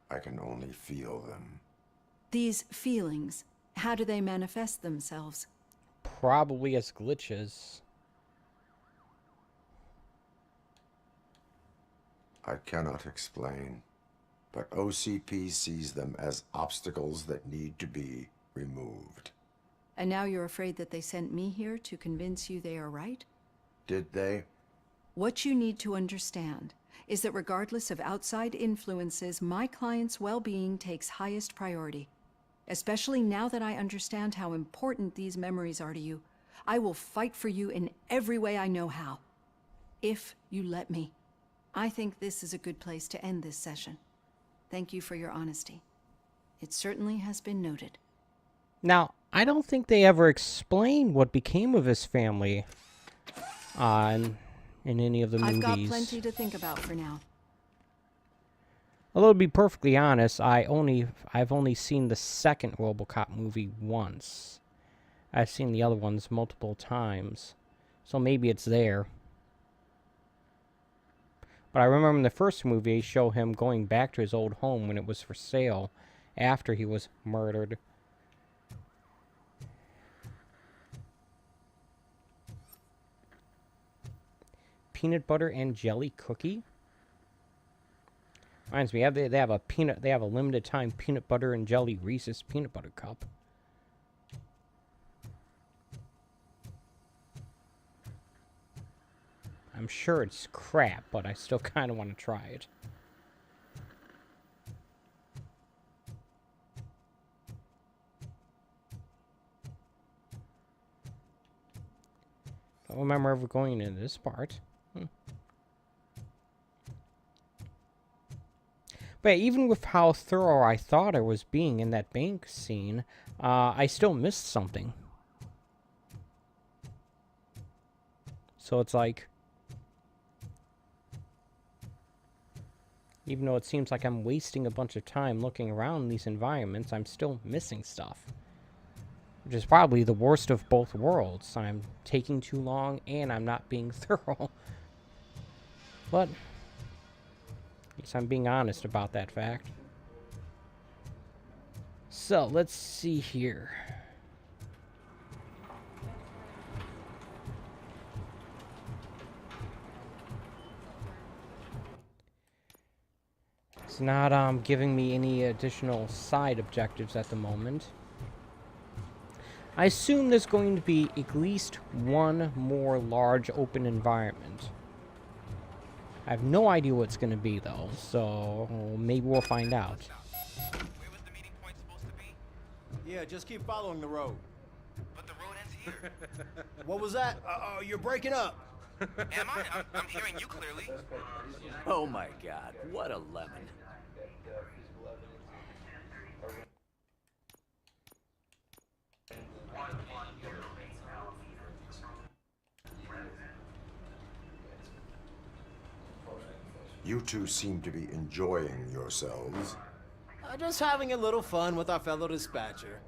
Speaker 3: I can only feel them.
Speaker 19: These feelings, how do they manifest themselves?
Speaker 1: Probably as glitches.
Speaker 3: I cannot explain, but O.C.P. sees them as obstacles that need to be removed.
Speaker 19: And now you're afraid that they sent me here to convince you they are right?
Speaker 3: Did they?
Speaker 19: What you need to understand is that regardless of outside influences, my client's well-being takes highest priority. Especially now that I understand how important these memories are to you. I will fight for you in every way I know how. If you let me. I think this is a good place to end this session. Thank you for your honesty. It certainly has been noted.
Speaker 1: Now, I don't think they ever explain what became of his family in any of the movies.
Speaker 19: I've got plenty to think about for now.
Speaker 1: Although, to be perfectly honest, I've only seen the second RoboCop movie once. I've seen the other ones multiple times. So maybe it's there. But I remember in the first movie, they show him going back to his old home when it was for sale after he was murdered. Peanut butter and jelly cookie? Reminds me, they have a limited time peanut butter and jelly Reese's peanut butter cup. I'm sure it's crap, but I still kind of want to try it. Don't remember ever going into this part. But even with how thorough I thought I was being in that bank scene, I still missed something. So it's like, Even though it seems like I'm wasting a bunch of time looking around these environments, I'm still missing stuff. Which is probably the worst of both worlds. I'm taking too long and I'm not being thorough. But at least I'm being honest about that fact. So, let's see here. It's not giving me any additional side objectives at the moment. I assume there's going to be at least one more large open environment. I have no idea what it's going to be, though, so maybe we'll find out.
Speaker 7: Yeah, just keep following the road.
Speaker 2: But the road ends here.
Speaker 7: What was that? You're breaking up.
Speaker 2: Am I? I'm hearing you clearly.
Speaker 15: Oh my god, what a lemon.
Speaker 3: You two seem to be enjoying yourselves.
Speaker 7: Just having a little fun with our fellow dispatcher.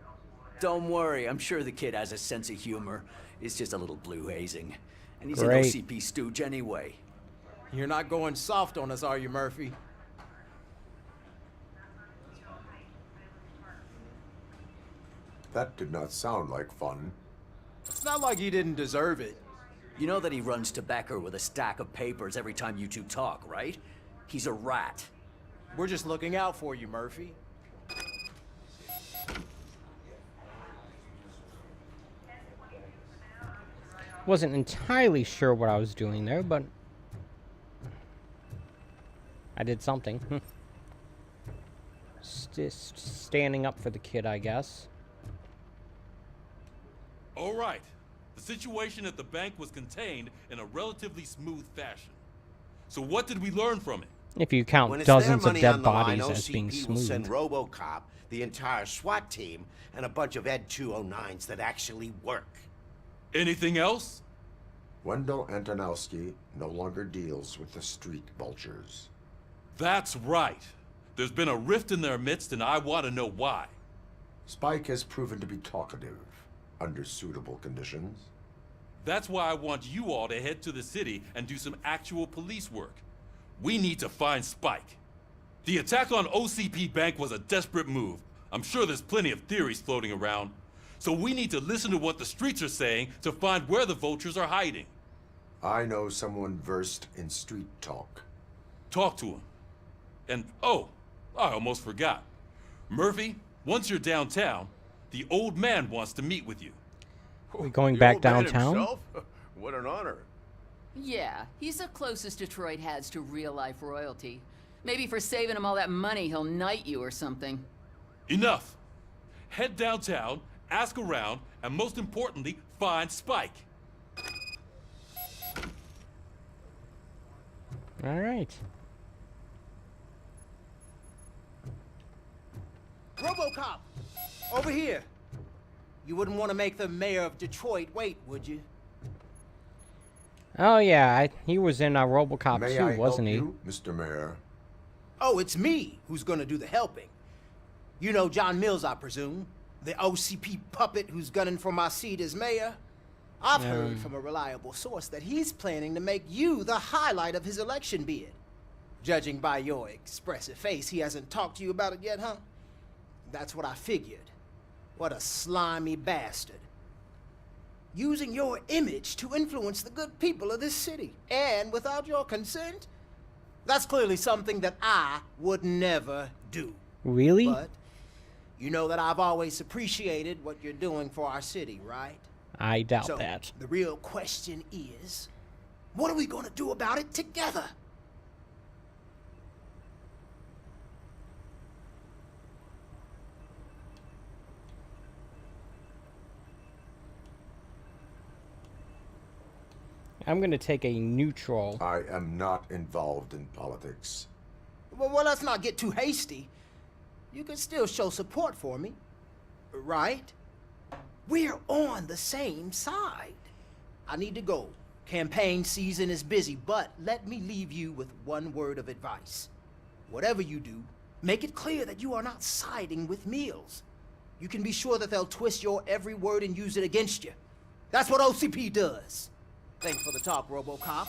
Speaker 15: Don't worry, I'm sure the kid has a sense of humor. It's just a little blue hazing. And he's
Speaker 1: Great.
Speaker 15: an O.C.P. stooge anyway.
Speaker 7: You're not going soft on us, are you, Murphy?
Speaker 3: That did not sound like fun.
Speaker 7: It's not like you didn't deserve it.
Speaker 15: You know that he runs tobacco with a stack of papers every time you two talk, right? He's a rat.
Speaker 7: We're just looking out for you, Murphy.
Speaker 1: Wasn't entirely sure what I was doing there, but I did something. Just standing up for the kid, I guess.
Speaker 4: All right. The situation at the bank was contained in a relatively smooth fashion. So what did we learn from it?
Speaker 1: If you count
Speaker 20: When it's their
Speaker 1: dozens of
Speaker 20: money
Speaker 1: dead
Speaker 20: on the line,
Speaker 1: bodies as being
Speaker 20: O.C.P. will send
Speaker 1: smooth.
Speaker 20: RoboCop, the entire SWAT team, and a bunch of Ed 209s that actually work.
Speaker 4: Anything else?
Speaker 3: Wendell Antonowski no longer deals with the street vultures.
Speaker 4: That's right. There's been a rift in their midst, and I want to know why.
Speaker 3: Spike has proven to be talkative under suitable conditions.
Speaker 4: That's why I want you all to head to the city and do some actual police work. We need to find Spike. The attack on O.C.P. Bank was a desperate move. I'm sure there's plenty of theories floating around. So we need to listen to what the streets are saying to find where the vultures are hiding.
Speaker 3: I know someone versed in street talk.
Speaker 4: Talk to him. And, oh, I almost forgot. Murphy, once you're downtown, the old man wants to meet with you.
Speaker 1: We're going back downtown?
Speaker 13: What an honor.
Speaker 21: Yeah, he's the closest Detroit has to real-life royalty. Maybe for saving him all that money, he'll knight you or something.
Speaker 4: Enough. Head downtown, ask around, and most importantly, find Spike.
Speaker 1: All right.
Speaker 7: RoboCop! Over here! You wouldn't want to make the mayor of Detroit wait, would you?
Speaker 1: Oh yeah, he was in RoboCop
Speaker 3: May
Speaker 1: 2,
Speaker 3: I
Speaker 1: wasn't he?
Speaker 3: help you, Mr. Mayor?
Speaker 7: Oh, it's me who's gonna do the helping. You know John Mills, I presume. The O.C.P. puppet who's gunning for my seat as mayor. I've heard from a reliable source that he's planning to make you the highlight of his election bid. Judging by your expressive face, he hasn't talked to you about it yet, huh? That's what I figured. What a slimy bastard. Using your image to influence the good people of this city, and without your consent? That's clearly something that I would never do.
Speaker 1: Really?
Speaker 7: But you know that I've always appreciated what you're doing for our city, right?
Speaker 1: I doubt
Speaker 7: So,
Speaker 1: that.
Speaker 7: the real question is, what are we gonna do about it together?
Speaker 1: I'm gonna take a neutral.
Speaker 3: I am not involved in politics.
Speaker 7: Well, let's not get too hasty. You can still show support for me, right? We're on the same side. I need to go. Campaign season is busy, but let me leave you with one word of advice. Whatever you do, make it clear that you are not siding with Mills. You can be sure that they'll twist your every word and use it against you. That's what O.C.P. does. Thanks for the talk, RoboCop.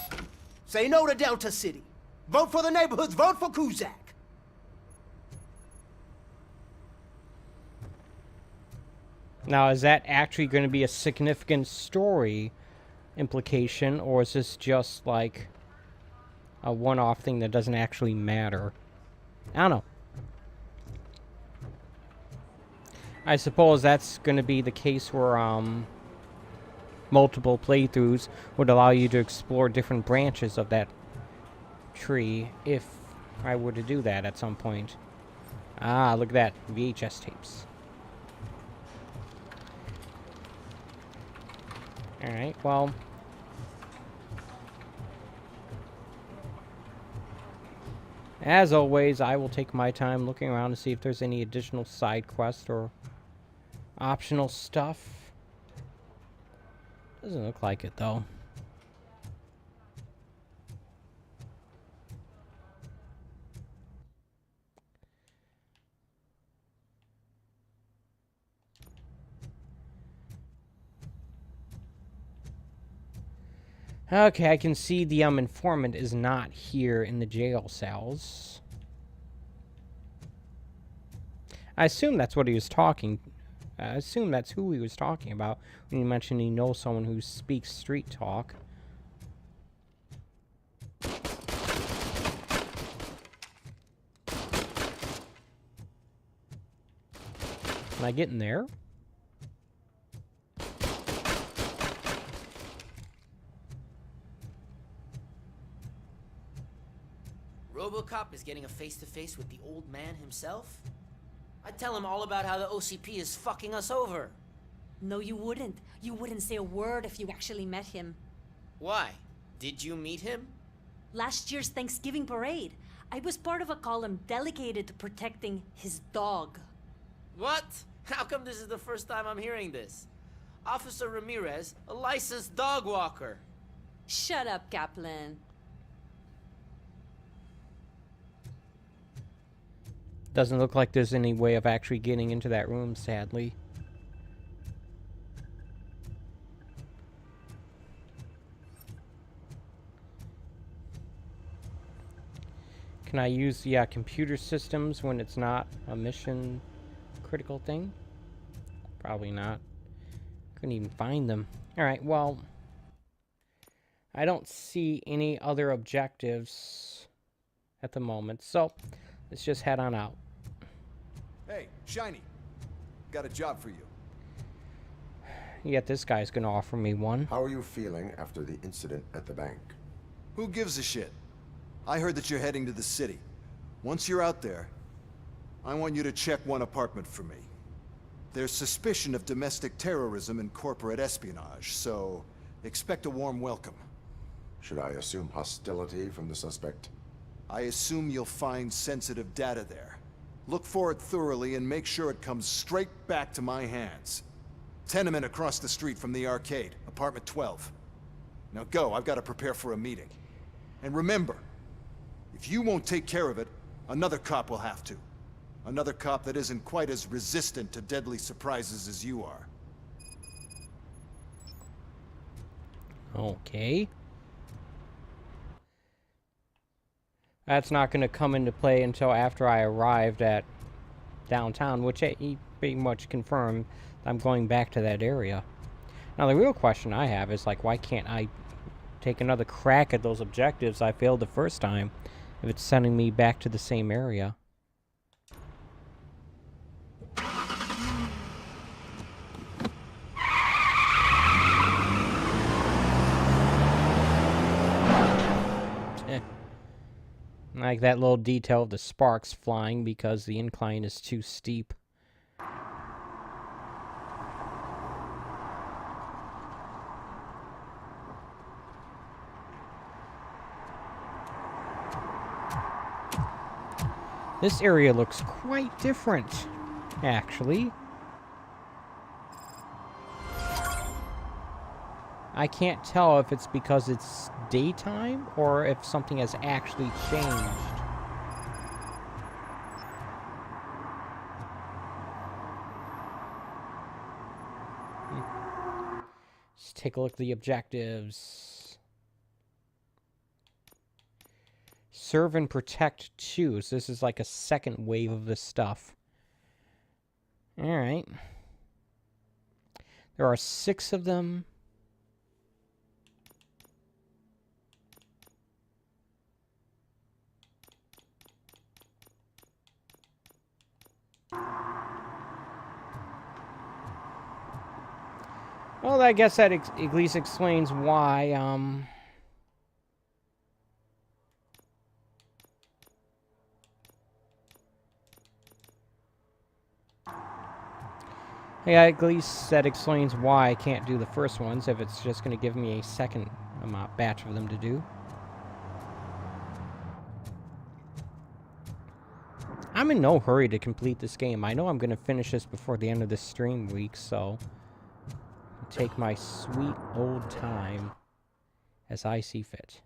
Speaker 7: Say no to Delta City. Vote for the neighborhoods. Vote for Kuzak.
Speaker 1: Now, is that actually going to be a significant story implication, or is this just like a one-off thing that doesn't actually matter? I don't know. I suppose that's going to be the case where multiple playthroughs would allow you to explore different branches of that tree if I were to do that at some point. Ah, look at that. VHS tapes. Alright, well... as always, I will take my time looking around to see if there's any additional side quests or optional stuff. Doesn't look like it, though. Okay, I can see the informant is not here in the jail cells. I assume that's what he was talking. I assume that's who he was talking about when he mentioned he knows someone who speaks street talk. Can I get in there?
Speaker 5: RoboCop is getting a face-to-face with the old man himself? I'd tell him all about how the O.C.P. is fucking us over.
Speaker 14: No, you wouldn't. You wouldn't say a word if you actually met him.
Speaker 5: Why? Did you meet him?
Speaker 14: Last year's Thanksgiving parade, I was part of a column dedicated to protecting his dog.
Speaker 5: What? How come this is the first time I'm hearing this? Officer Ramirez, a licensed dog walker.
Speaker 14: Shut up, Kaplan.
Speaker 1: Doesn't look like there's any way of actually getting into that room, sadly. Can I use the computer systems when it's not a mission critical thing? Probably not. Couldn't even find them. Alright, well, I don't see any other objectives at the moment, so let's just head on out.
Speaker 11: Hey, Shiny. Got a job for you.
Speaker 1: Yet this guy's gonna offer me one.
Speaker 3: How are you feeling after the incident at the bank?
Speaker 11: Who gives a shit? I heard that you're heading to the city. Once you're out there, I want you to check one apartment for me. There's suspicion of domestic terrorism and corporate espionage, so expect a warm welcome.
Speaker 3: Should I assume hostility from the suspect?
Speaker 11: I assume you'll find sensitive data there. Look for it thoroughly and make sure it comes straight back to my hands. Tenement across the street from the arcade, apartment 12. Now go, I've got to prepare for a meeting. And remember, if you won't take care of it, another cop will have to. Another cop that isn't quite as resistant to deadly surprises as you are.
Speaker 1: Okay. That's not going to come into play until after I arrived at downtown, which he pretty much confirmed I'm going back to that area. Now, the real question I have is, like, why can't I take another crack at those objectives I failed the first time if it's sending me back to the same area? Like that little detail of the sparks flying because the incline is too steep. This area looks quite different, actually. I can't tell if it's because it's daytime or if something has actually changed. take a look at the objectives. Serve and protect 2. So this is like a second wave of this stuff. Alright. There are 6 of them. Well, I guess that at least explains why, yeah, at least that explains why I can't do the first ones, if it's just going to give me a second batch of them to do. I'm in no hurry to complete this game. I know I'm going to finish this before the end of this stream week, so take my sweet old time as I see fit.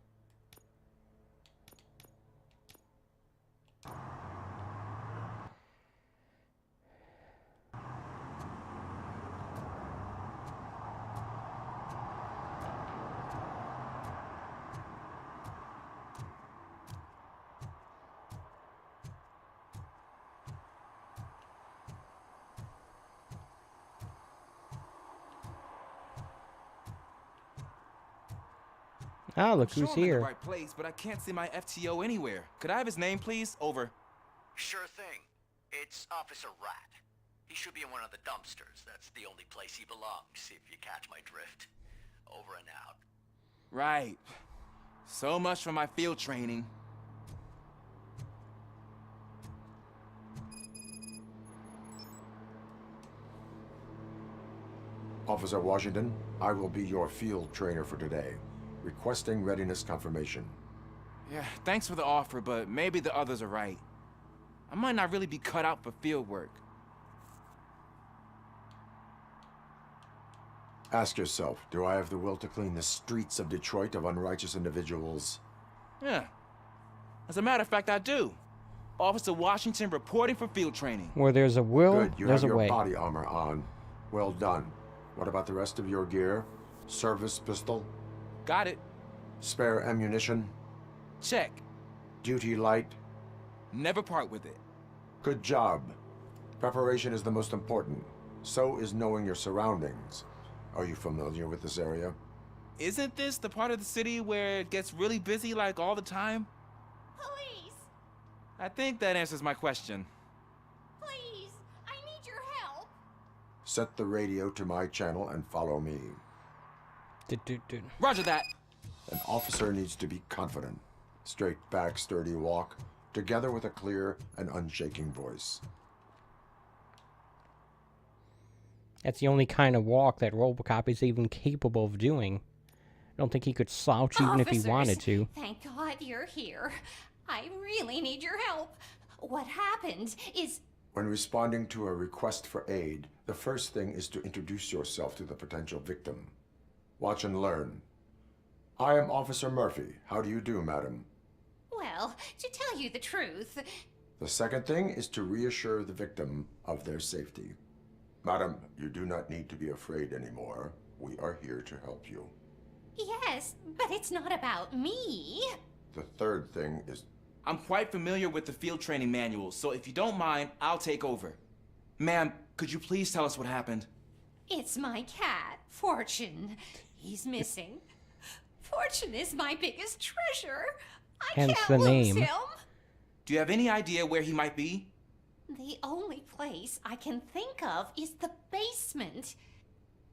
Speaker 1: Ah, look who's here.
Speaker 9: I'm in the right place, but I can't see my FTO anywhere. Could I have his name, please? Over.
Speaker 15: Sure thing. It's Officer Rat. He should be in one of the dumpsters. That's the only place he belongs, if you catch my drift. Over and out.
Speaker 9: Right. So much for my field training.
Speaker 3: Officer Washington, I will be your field trainer for today. Requesting readiness confirmation.
Speaker 9: Yeah, thanks for the offer, but maybe the others are right. I might not really be cut out for field work.
Speaker 3: Ask yourself, do I have the will to clean the streets of Detroit of unrighteous individuals?
Speaker 9: Yeah. As a matter of fact, I do. Officer Washington reporting for field training.
Speaker 1: Where there's a will,
Speaker 3: Good, you
Speaker 1: there's
Speaker 3: have
Speaker 1: a
Speaker 3: your
Speaker 1: way.
Speaker 3: body armor on. Well done. What about the rest of your gear? Service pistol?
Speaker 9: Got it.
Speaker 3: Spare ammunition?
Speaker 9: Check.
Speaker 3: Duty light?
Speaker 9: Never part with it.
Speaker 3: Good job. Preparation is the most important. So is knowing your surroundings. Are you familiar with this area?
Speaker 9: Isn't this the part of the city where it gets really busy like all the time?
Speaker 22: Police!
Speaker 9: I think that answers my question.
Speaker 22: Please! I need your help!
Speaker 3: Set the radio to my channel and follow me.
Speaker 9: Roger that.
Speaker 3: An officer needs to be confident. Straight back, sturdy walk, together with a clear and unshaking voice.
Speaker 1: That's the only kind of walk that RoboCop is even capable of doing. I don't think he could slouch even if he wanted to.
Speaker 22: Thank God you're here. I really need your help. What happened is...
Speaker 3: When responding to a request for aid, the first thing is to introduce yourself to the potential victim. Watch and learn. I am Officer Murphy. How do you do, madam?
Speaker 22: Well, to tell you the truth...
Speaker 3: The second thing is to reassure the victim of their safety. Madam, you do not need to be afraid anymore. We are here to help you.
Speaker 22: Yes, but it's not about me.
Speaker 3: The third thing is...
Speaker 9: I'm quite familiar with the field training manual, so if you don't mind, I'll take over. Ma'am, could you please tell us what happened?
Speaker 22: It's my cat, Fortune. He's missing. Fortune is my biggest treasure. I
Speaker 1: Hence
Speaker 22: can't
Speaker 1: the
Speaker 22: lose
Speaker 1: name.
Speaker 22: him.
Speaker 9: Do you have any idea where he might be?
Speaker 22: The only place I can think of is the basement.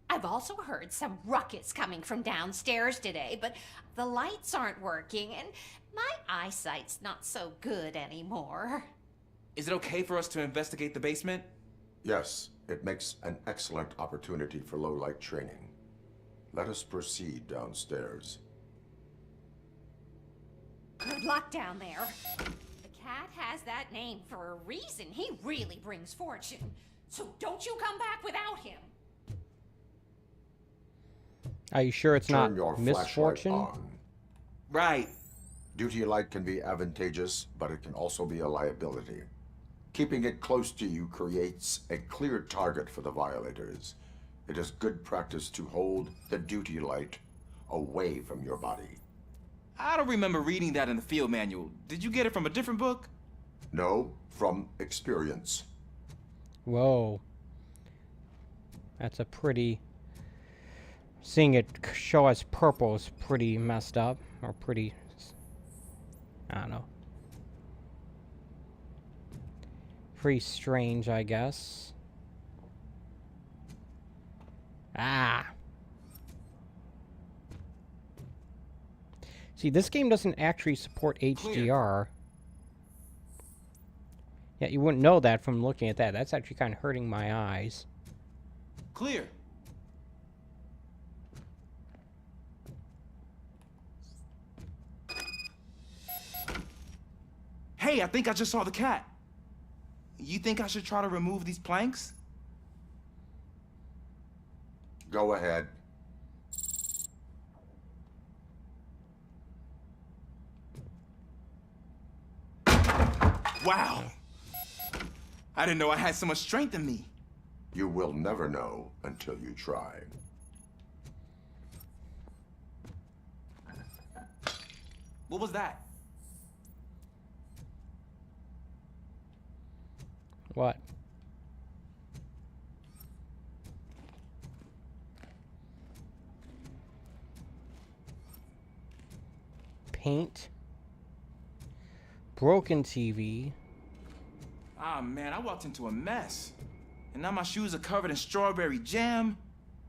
Speaker 22: I've also heard some ruckus coming from downstairs today, but the lights aren't working and my eyesight's not so good anymore.
Speaker 9: Is it okay for us to investigate the basement?
Speaker 3: Yes, it makes an excellent opportunity for low-light training. Let us proceed downstairs.
Speaker 22: Good luck down there. The cat has that name for a reason. He really brings fortune. So don't you come back without him.
Speaker 1: Are you sure it's
Speaker 3: Turn
Speaker 1: not
Speaker 3: your
Speaker 1: misfortune?
Speaker 3: flashlight on.
Speaker 9: Right.
Speaker 3: Duty light can be advantageous, but it can also be a liability. Keeping it close to you creates a clear target for the violators. It is good practice to hold the duty light away from your body.
Speaker 9: I don't remember reading that in the field manual. Did you get it from a different book?
Speaker 3: No, from experience.
Speaker 1: Whoa. That's a pretty... Seeing it show as purple is pretty messed up. Or pretty... I don't know. Pretty strange, I guess. Ah! See, this game doesn't actually support HDR. Yeah, you wouldn't know that from looking at that. That's actually kind of hurting my eyes.
Speaker 9: Clear. Hey, I think I just saw the cat. You think I should try to remove these planks?
Speaker 3: Go ahead.
Speaker 9: Wow. I didn't know I had so much strength in me.
Speaker 3: You will never know until you try.
Speaker 9: What was that?
Speaker 1: What? Paint. Broken TV.
Speaker 9: Ah, man, I walked into a mess. And now my shoes are covered in strawberry jam.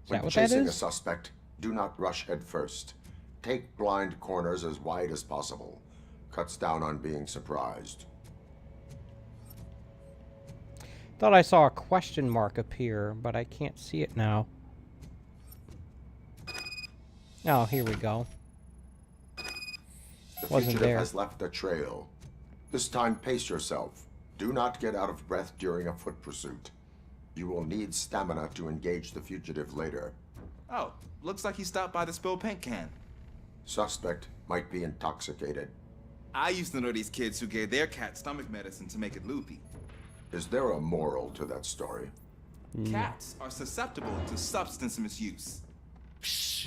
Speaker 3: When chasing a suspect, do not rush head first. Take blind corners as wide as possible. Cuts down on being surprised.
Speaker 1: Thought I saw a question mark appear, but I can't see it now. Oh, here we go.
Speaker 3: The
Speaker 1: Wasn't
Speaker 3: fugitive
Speaker 1: there.
Speaker 3: has left a trail. This time, pace yourself. Do not get out of breath during a foot pursuit. You will need stamina to engage the fugitive later.
Speaker 9: Oh, looks like he stopped by the spilled paint can.
Speaker 3: Suspect might be intoxicated.
Speaker 9: I used to know these kids who gave their cat stomach medicine to make it loopy.
Speaker 3: Is there a moral to that story?
Speaker 9: Cats are susceptible to substance misuse. Shh.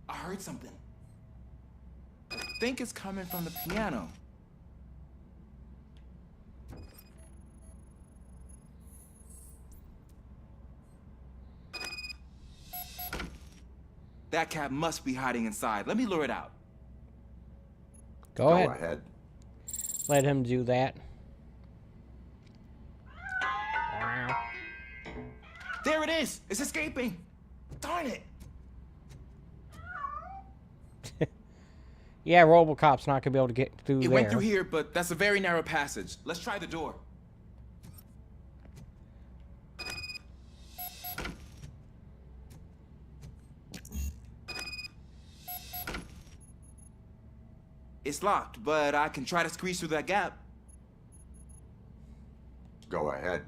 Speaker 9: I heard something. I think it's coming from the piano. That cat must be hiding inside. Let me lure it out.
Speaker 1: Go ahead. Let him do that.
Speaker 9: There it is! It's escaping! Darn it!
Speaker 1: Yeah, RoboCop's not gonna be able to get through there.
Speaker 9: It went through here, but that's a very narrow passage. Let's try the door. It's locked, but I can try to squeeze through that gap.
Speaker 3: Go ahead.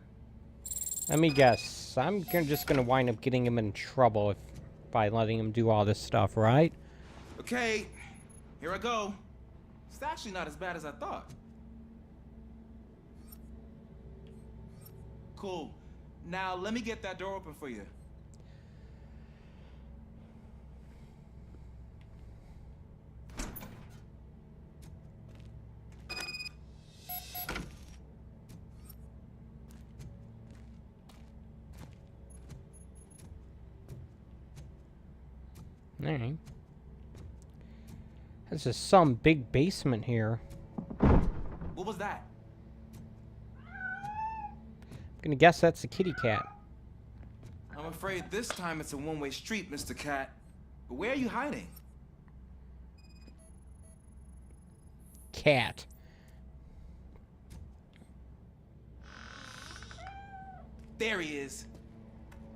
Speaker 1: Let me guess. I'm just gonna wind up getting him in trouble by letting him do all this stuff, right?
Speaker 9: Okay, here I go. It's actually not as bad as I thought. Cool. Now let me get that door open for you.
Speaker 1: Alright. This is some big basement here.
Speaker 9: What was that?
Speaker 1: I'm gonna guess that's the kitty cat.
Speaker 9: I'm afraid this time it's a one-way street, Mr. Cat. But where are you hiding?
Speaker 1: Cat.
Speaker 9: There he is.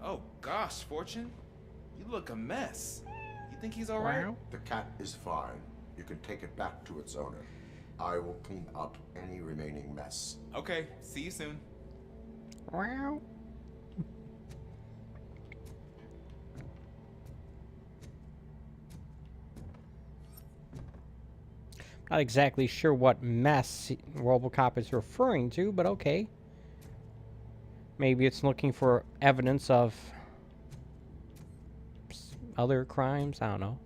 Speaker 9: Oh gosh, Fortune. You look a mess. You think he's all right?
Speaker 3: The cat is fine. You can take it back to its owner. I will clean up any remaining mess.
Speaker 9: Okay, see you soon.
Speaker 1: Wow. Not exactly sure what mess RoboCop is referring to, but okay. Maybe it's looking for evidence of other crimes. I don't know.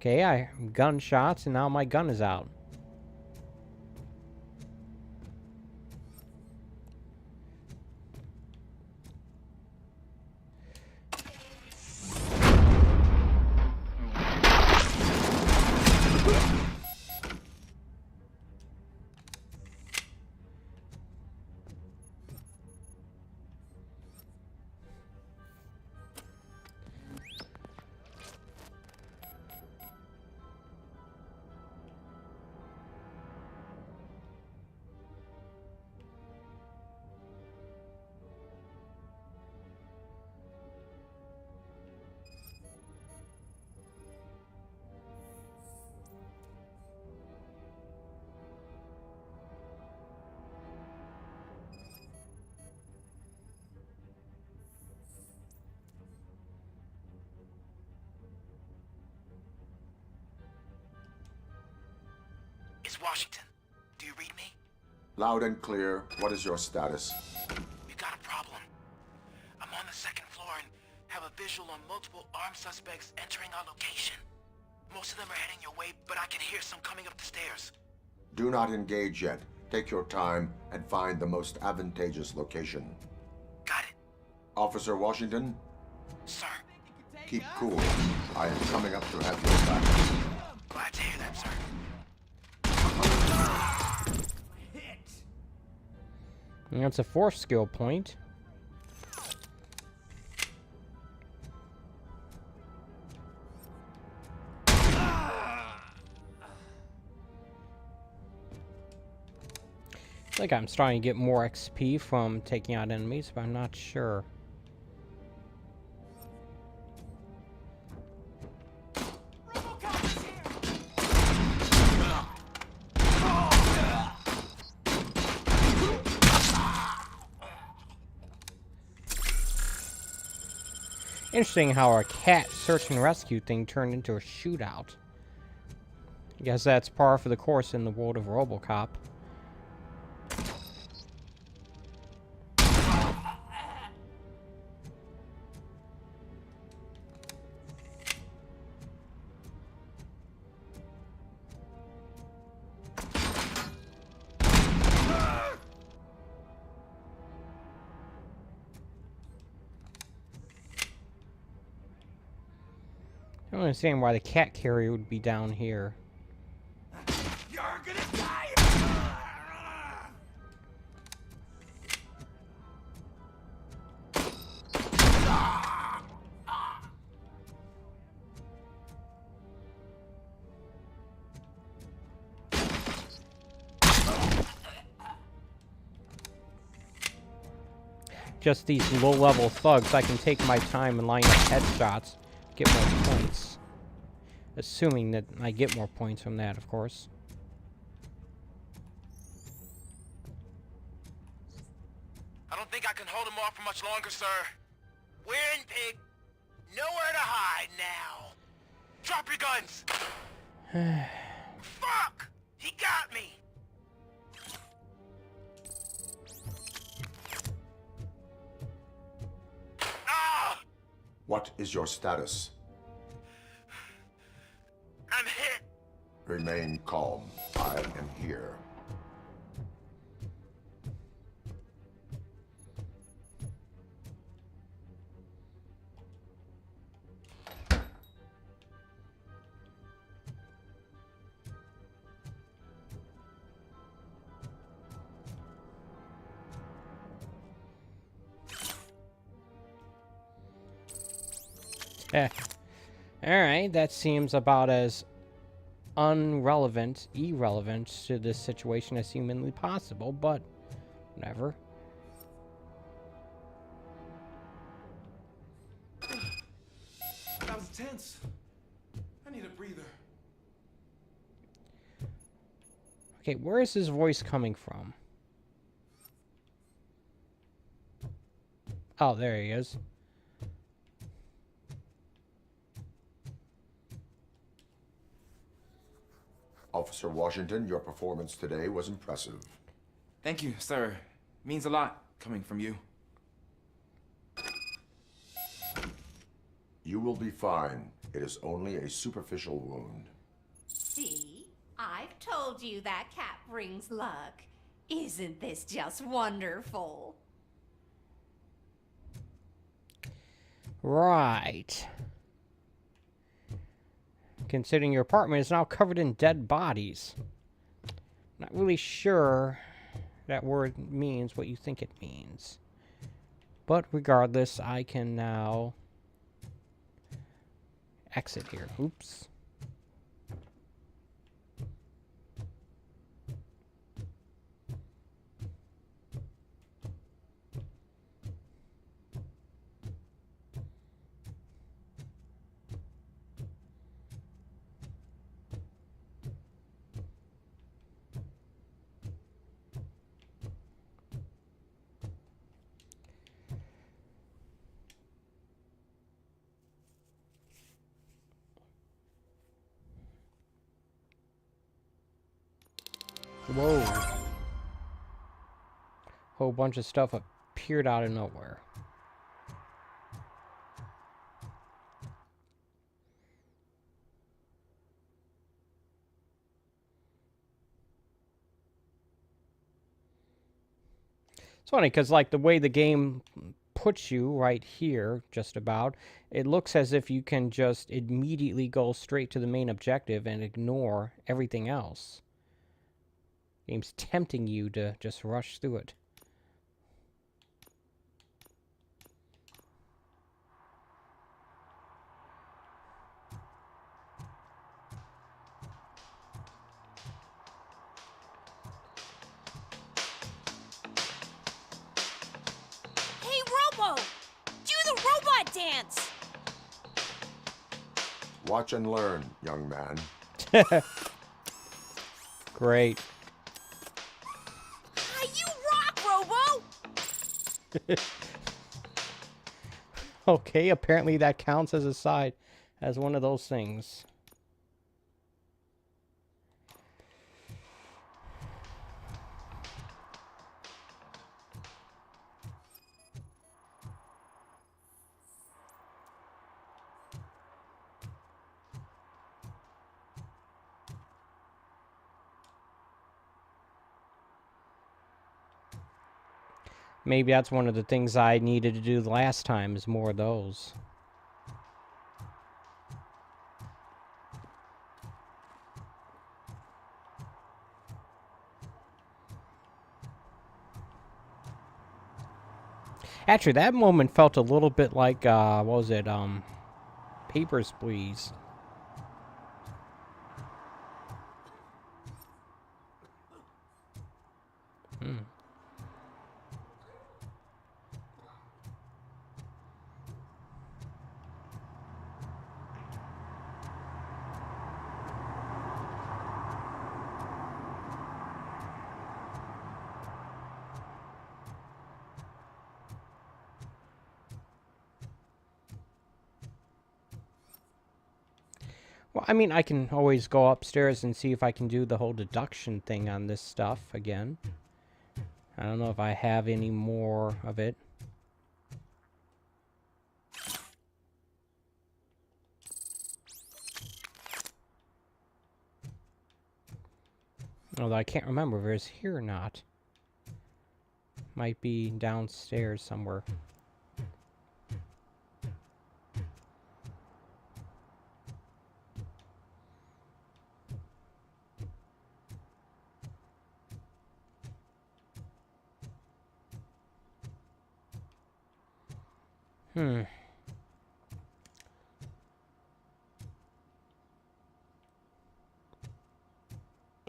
Speaker 1: Okay, I gunshots, and now my gun is out.
Speaker 2: It's Washington. Do you read me?
Speaker 3: Loud and clear. What is your status?
Speaker 2: We got a problem. I'm on the second floor and have a visual on multiple armed suspects entering our location. Most of them are heading your way, but I can hear some coming up the stairs.
Speaker 3: Do not engage yet. Take your time and find the most advantageous location.
Speaker 2: Got it.
Speaker 3: Officer Washington?
Speaker 2: Sir.
Speaker 3: Keep cool. I am coming up to have your back.
Speaker 2: Glad to hear that, sir.
Speaker 1: And that's a 4th skill point. I think I'm starting to get more XP from taking out enemies, but I'm not sure. Interesting how our cat search and rescue thing turned into a shootout. I guess that's par for the course in the world of RoboCop. I don't understand why the cat carrier would be down here.
Speaker 9: You're gonna die!
Speaker 1: Just these low-level thugs, I can take my time and line up headshots, get more points. Assuming that I get more points from that, of course.
Speaker 2: I don't think I can hold him off for much longer, sir. We're in, pig. Nowhere to hide now. Drop your guns. Fuck! He got me. Ah!
Speaker 3: What is your status?
Speaker 2: I'm hit.
Speaker 3: Remain calm. I am here.
Speaker 1: Alright, that seems about as irrelevant to this situation as humanly possible, but whatever.
Speaker 9: That was tense. I need a breather.
Speaker 1: Okay, where is his voice coming from? Oh, there he is.
Speaker 3: Officer Washington, your performance today was impressive.
Speaker 9: Thank you, sir. Means a lot coming from you.
Speaker 3: You will be fine. It is only a superficial wound.
Speaker 22: See? I've told you that cat brings luck. Isn't this just wonderful?
Speaker 1: Right. Considering your apartment is now covered in dead bodies. Not really sure that word means what you think it means. But regardless, I can now exit here. Oops. Whoa. Whole bunch of stuff appeared out of nowhere. It's funny because, like, the way the game puts you right here, just about, it looks as if you can just immediately go straight to the main objective and ignore everything else. Game's tempting you to just rush through it.
Speaker 8: Hey, Robo! Do the robot dance!
Speaker 3: Watch and learn, young man.
Speaker 1: Great.
Speaker 8: You rock, Robo!
Speaker 1: Okay, apparently that counts as a side, as one of those things. Maybe that's one of the things I needed to do the last time, is more of those. Actually, that moment felt a little bit like, what was it, Papers, Please. Well, I mean, I can always go upstairs and see if I can do the whole deduction thing on this stuff again. I don't know if I have any more of it. Although I can't remember if it's here or not. Might be downstairs somewhere.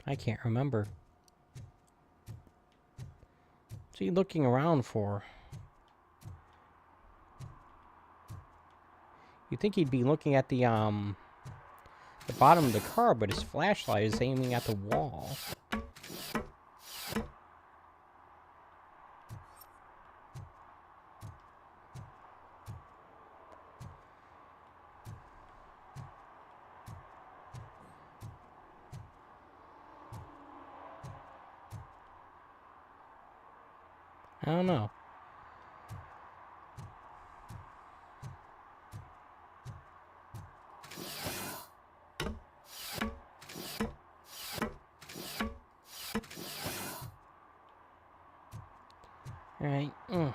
Speaker 1: I can't remember. What's he looking around for? You'd think he'd be looking at the bottom of the car, but his flashlight is aiming at the wall. I don't know. Alright. I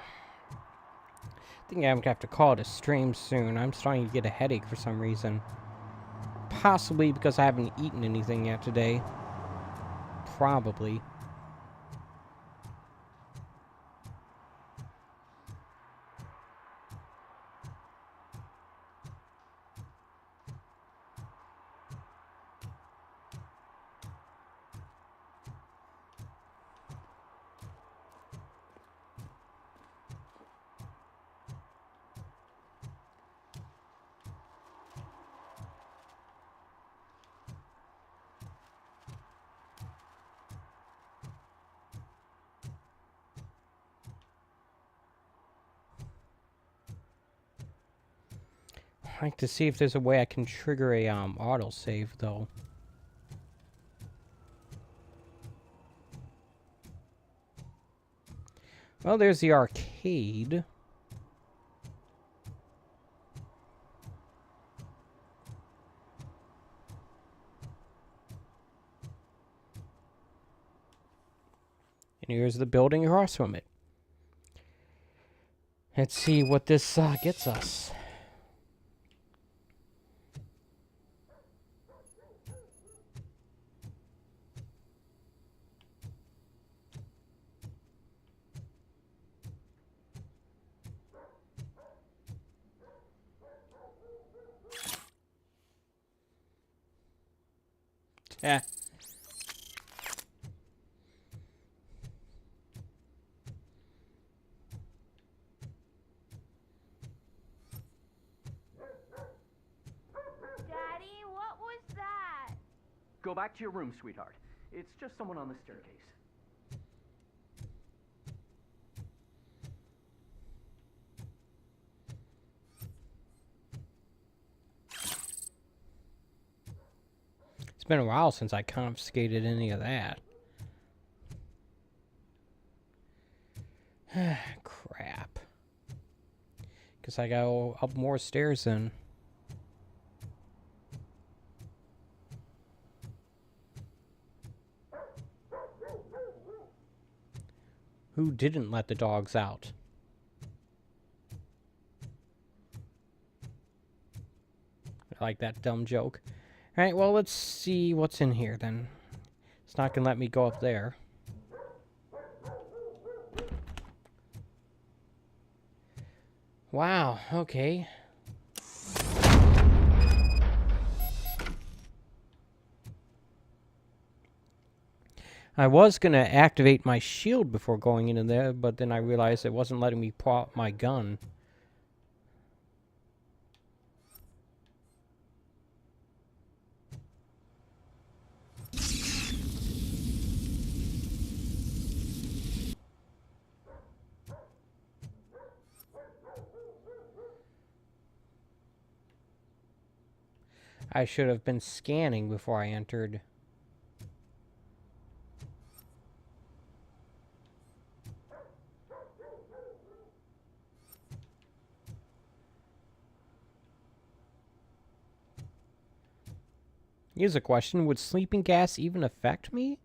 Speaker 1: think I'm gonna have to call it a stream soon. I'm starting to get a headache for some reason. Possibly because I haven't eaten anything yet today. Probably. I'd like to see if there's a way I can trigger a autosave though. Well, there's the arcade. And here's the building across from it. Let's see what this gets us. Yeah.
Speaker 6: Daddy, what was that?
Speaker 10: Go back to your room, sweetheart. It's just someone on the staircase.
Speaker 1: It's been a while since I confiscated any of that. Crap. Guess I go up more stairs then. Who didn't let the dogs out? I like that dumb joke. Alright, well, let's see what's in here then. It's not gonna let me go up there. Wow, okay. I was gonna activate my shield before going into there, but then I realized it wasn't letting me pop my gun. I should have been scanning before I entered. Here's a question. Would sleeping gas even affect me?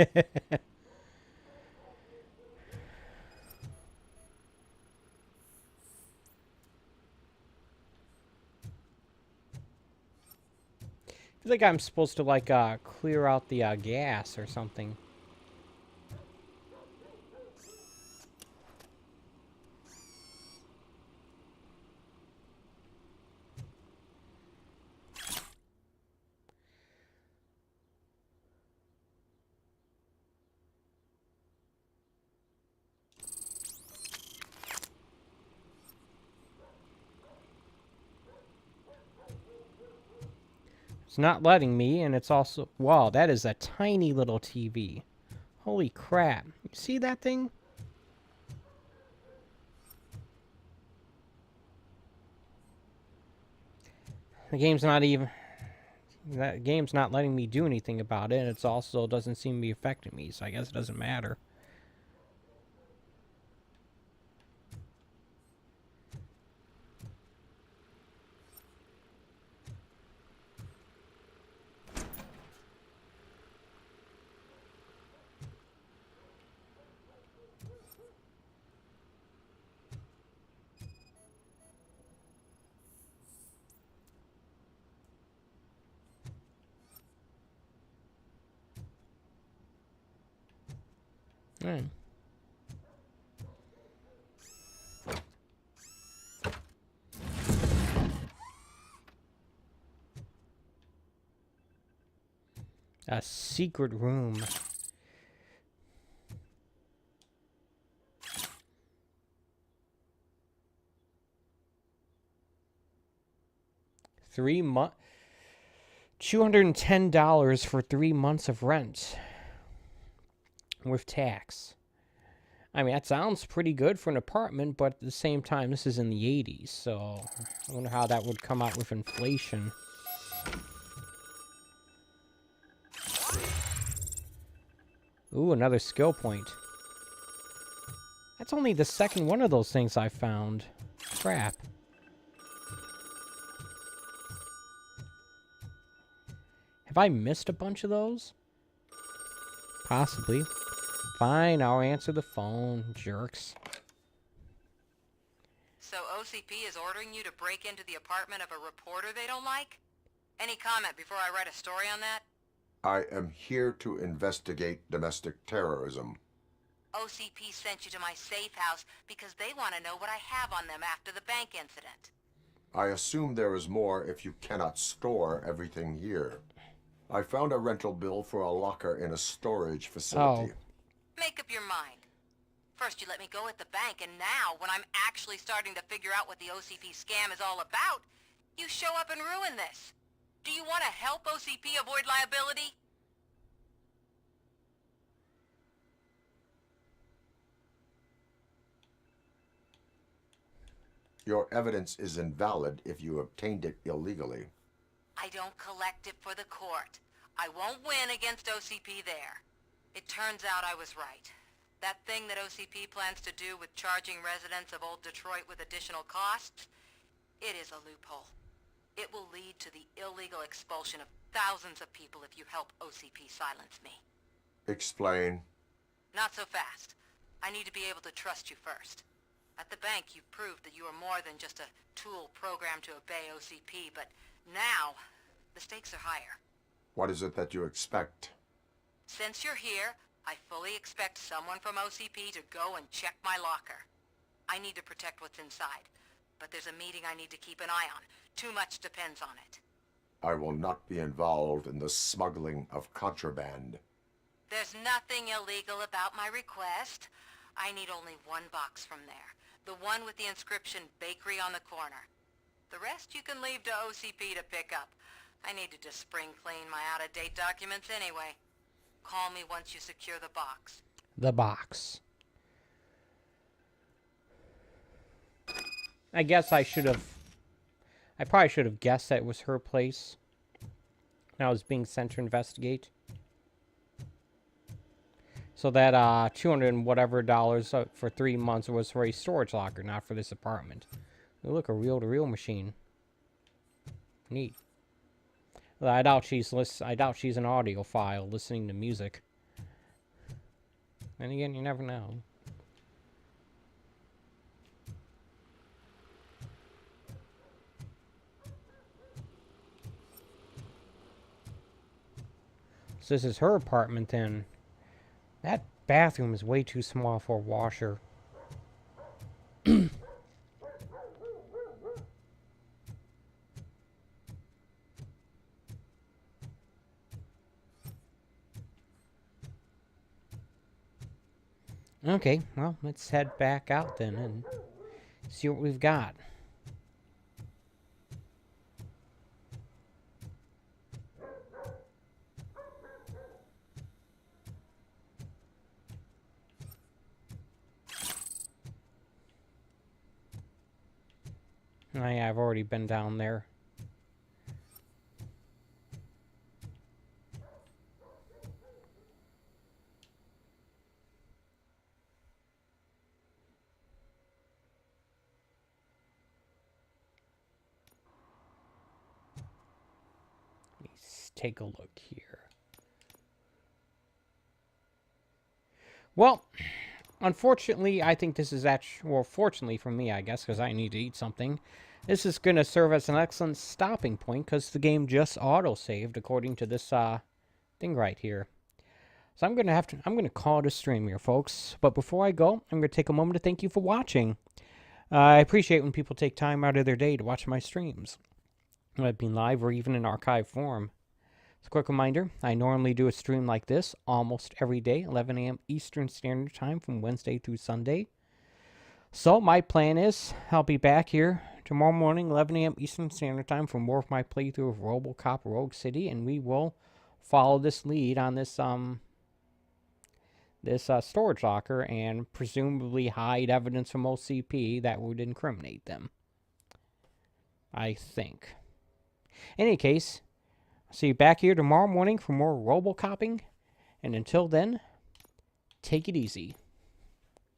Speaker 1: I feel like I'm supposed to, like, clear out the gas or something. It's not letting me, and it's also... Wow, that is a tiny little TV. Holy crap. You see that thing? The game's not even... That game's not letting me do anything about it, and it's also doesn't seem to be affecting me, so I guess it doesn't matter. Hmm. A secret room. $210 for 3 months of rent. With tax. I mean, that sounds pretty good for an apartment, but at the same time, this is in the 80s, so I wonder how that would come out with inflation. Ooh, another skill point. That's only the second one of those things I found. Crap. Have I missed a bunch of those? Possibly. Fine, I'll answer the phone, jerks.
Speaker 16: So O.C.P. is ordering you to break into the apartment of a reporter they don't like? Any comment before I write a story on that?
Speaker 3: I am here to investigate domestic terrorism.
Speaker 16: O.C.P. sent you to my safe house because they want to know what I have on them after the bank incident.
Speaker 3: I assume there is more if you cannot store everything here. I found a rental bill for a locker in a storage facility.
Speaker 16: Make up your mind. First you let me go at the bank, and now, when I'm actually starting to figure out what the O.C.P. scam is all about, you show up and ruin this. Do you want to help O.C.P. avoid liability?
Speaker 3: Your evidence is invalid if you obtained it illegally.
Speaker 16: I don't collect it for the court. I won't win against O.C.P. there. It turns out I was right. That thing that O.C.P. plans to do with charging residents of Old Detroit with additional costs, it is a loophole. It will lead to the illegal expulsion of thousands of people if you help O.C.P. silence me.
Speaker 3: Explain.
Speaker 16: Not so fast. I need to be able to trust you first. At the bank, you've proved that you are more than just a tool programmed to obey O.C.P., but now, the stakes are higher.
Speaker 3: What is it that you expect?
Speaker 16: Since you're here, I fully expect someone from O.C.P. to go and check my locker. I need to protect what's inside, but there's a meeting I need to keep an eye on. Too much depends on it.
Speaker 3: I will not be involved in the smuggling of contraband.
Speaker 16: There's nothing illegal about my request. I need only one box from there. The one with the inscription Bakery on the corner. The rest you can leave to O.C.P. to pick up. I needed to spring clean my out-of-date documents anyway. Call me once you secure the box.
Speaker 1: The box. I guess I probably should have guessed that it was her place. And I was being sent to investigate. So that 200 and whatever dollars for 3 months was for a storage locker, not for this apartment. Oh, look, a reel-to-reel machine. Neat. Well, I doubt she's an audiophile listening to music. And again, you never know. So this is her apartment then. That bathroom is way too small for a washer. Okay, well, let's head back out then and see what we've got. Yeah, I've already been down there. Let's take a look here. Well, unfortunately, I think this is actually, well, fortunately for me, I guess, because I need to eat something. This is going to serve as an excellent stopping point because the game just auto-saved according to this thing right here. So I'm going to call it a stream here, folks. But before I go, I'm going to take a moment to thank you for watching. I appreciate when people take time out of their day to watch my streams, whether it be live or even in archive form. As a quick reminder, I normally do a stream like this almost every day, 11 a.m. Eastern Standard Time from Wednesday through Sunday. So my plan is I'll be back here tomorrow morning, 11 a.m. Eastern Standard Time for more of my playthrough of RoboCop Rogue City, and we will follow this lead on this storage locker and presumably hide evidence from O.C.P. that would incriminate them. I think. In any case, I'll see you back here tomorrow morning for more RoboCopping, and until then, take it easy.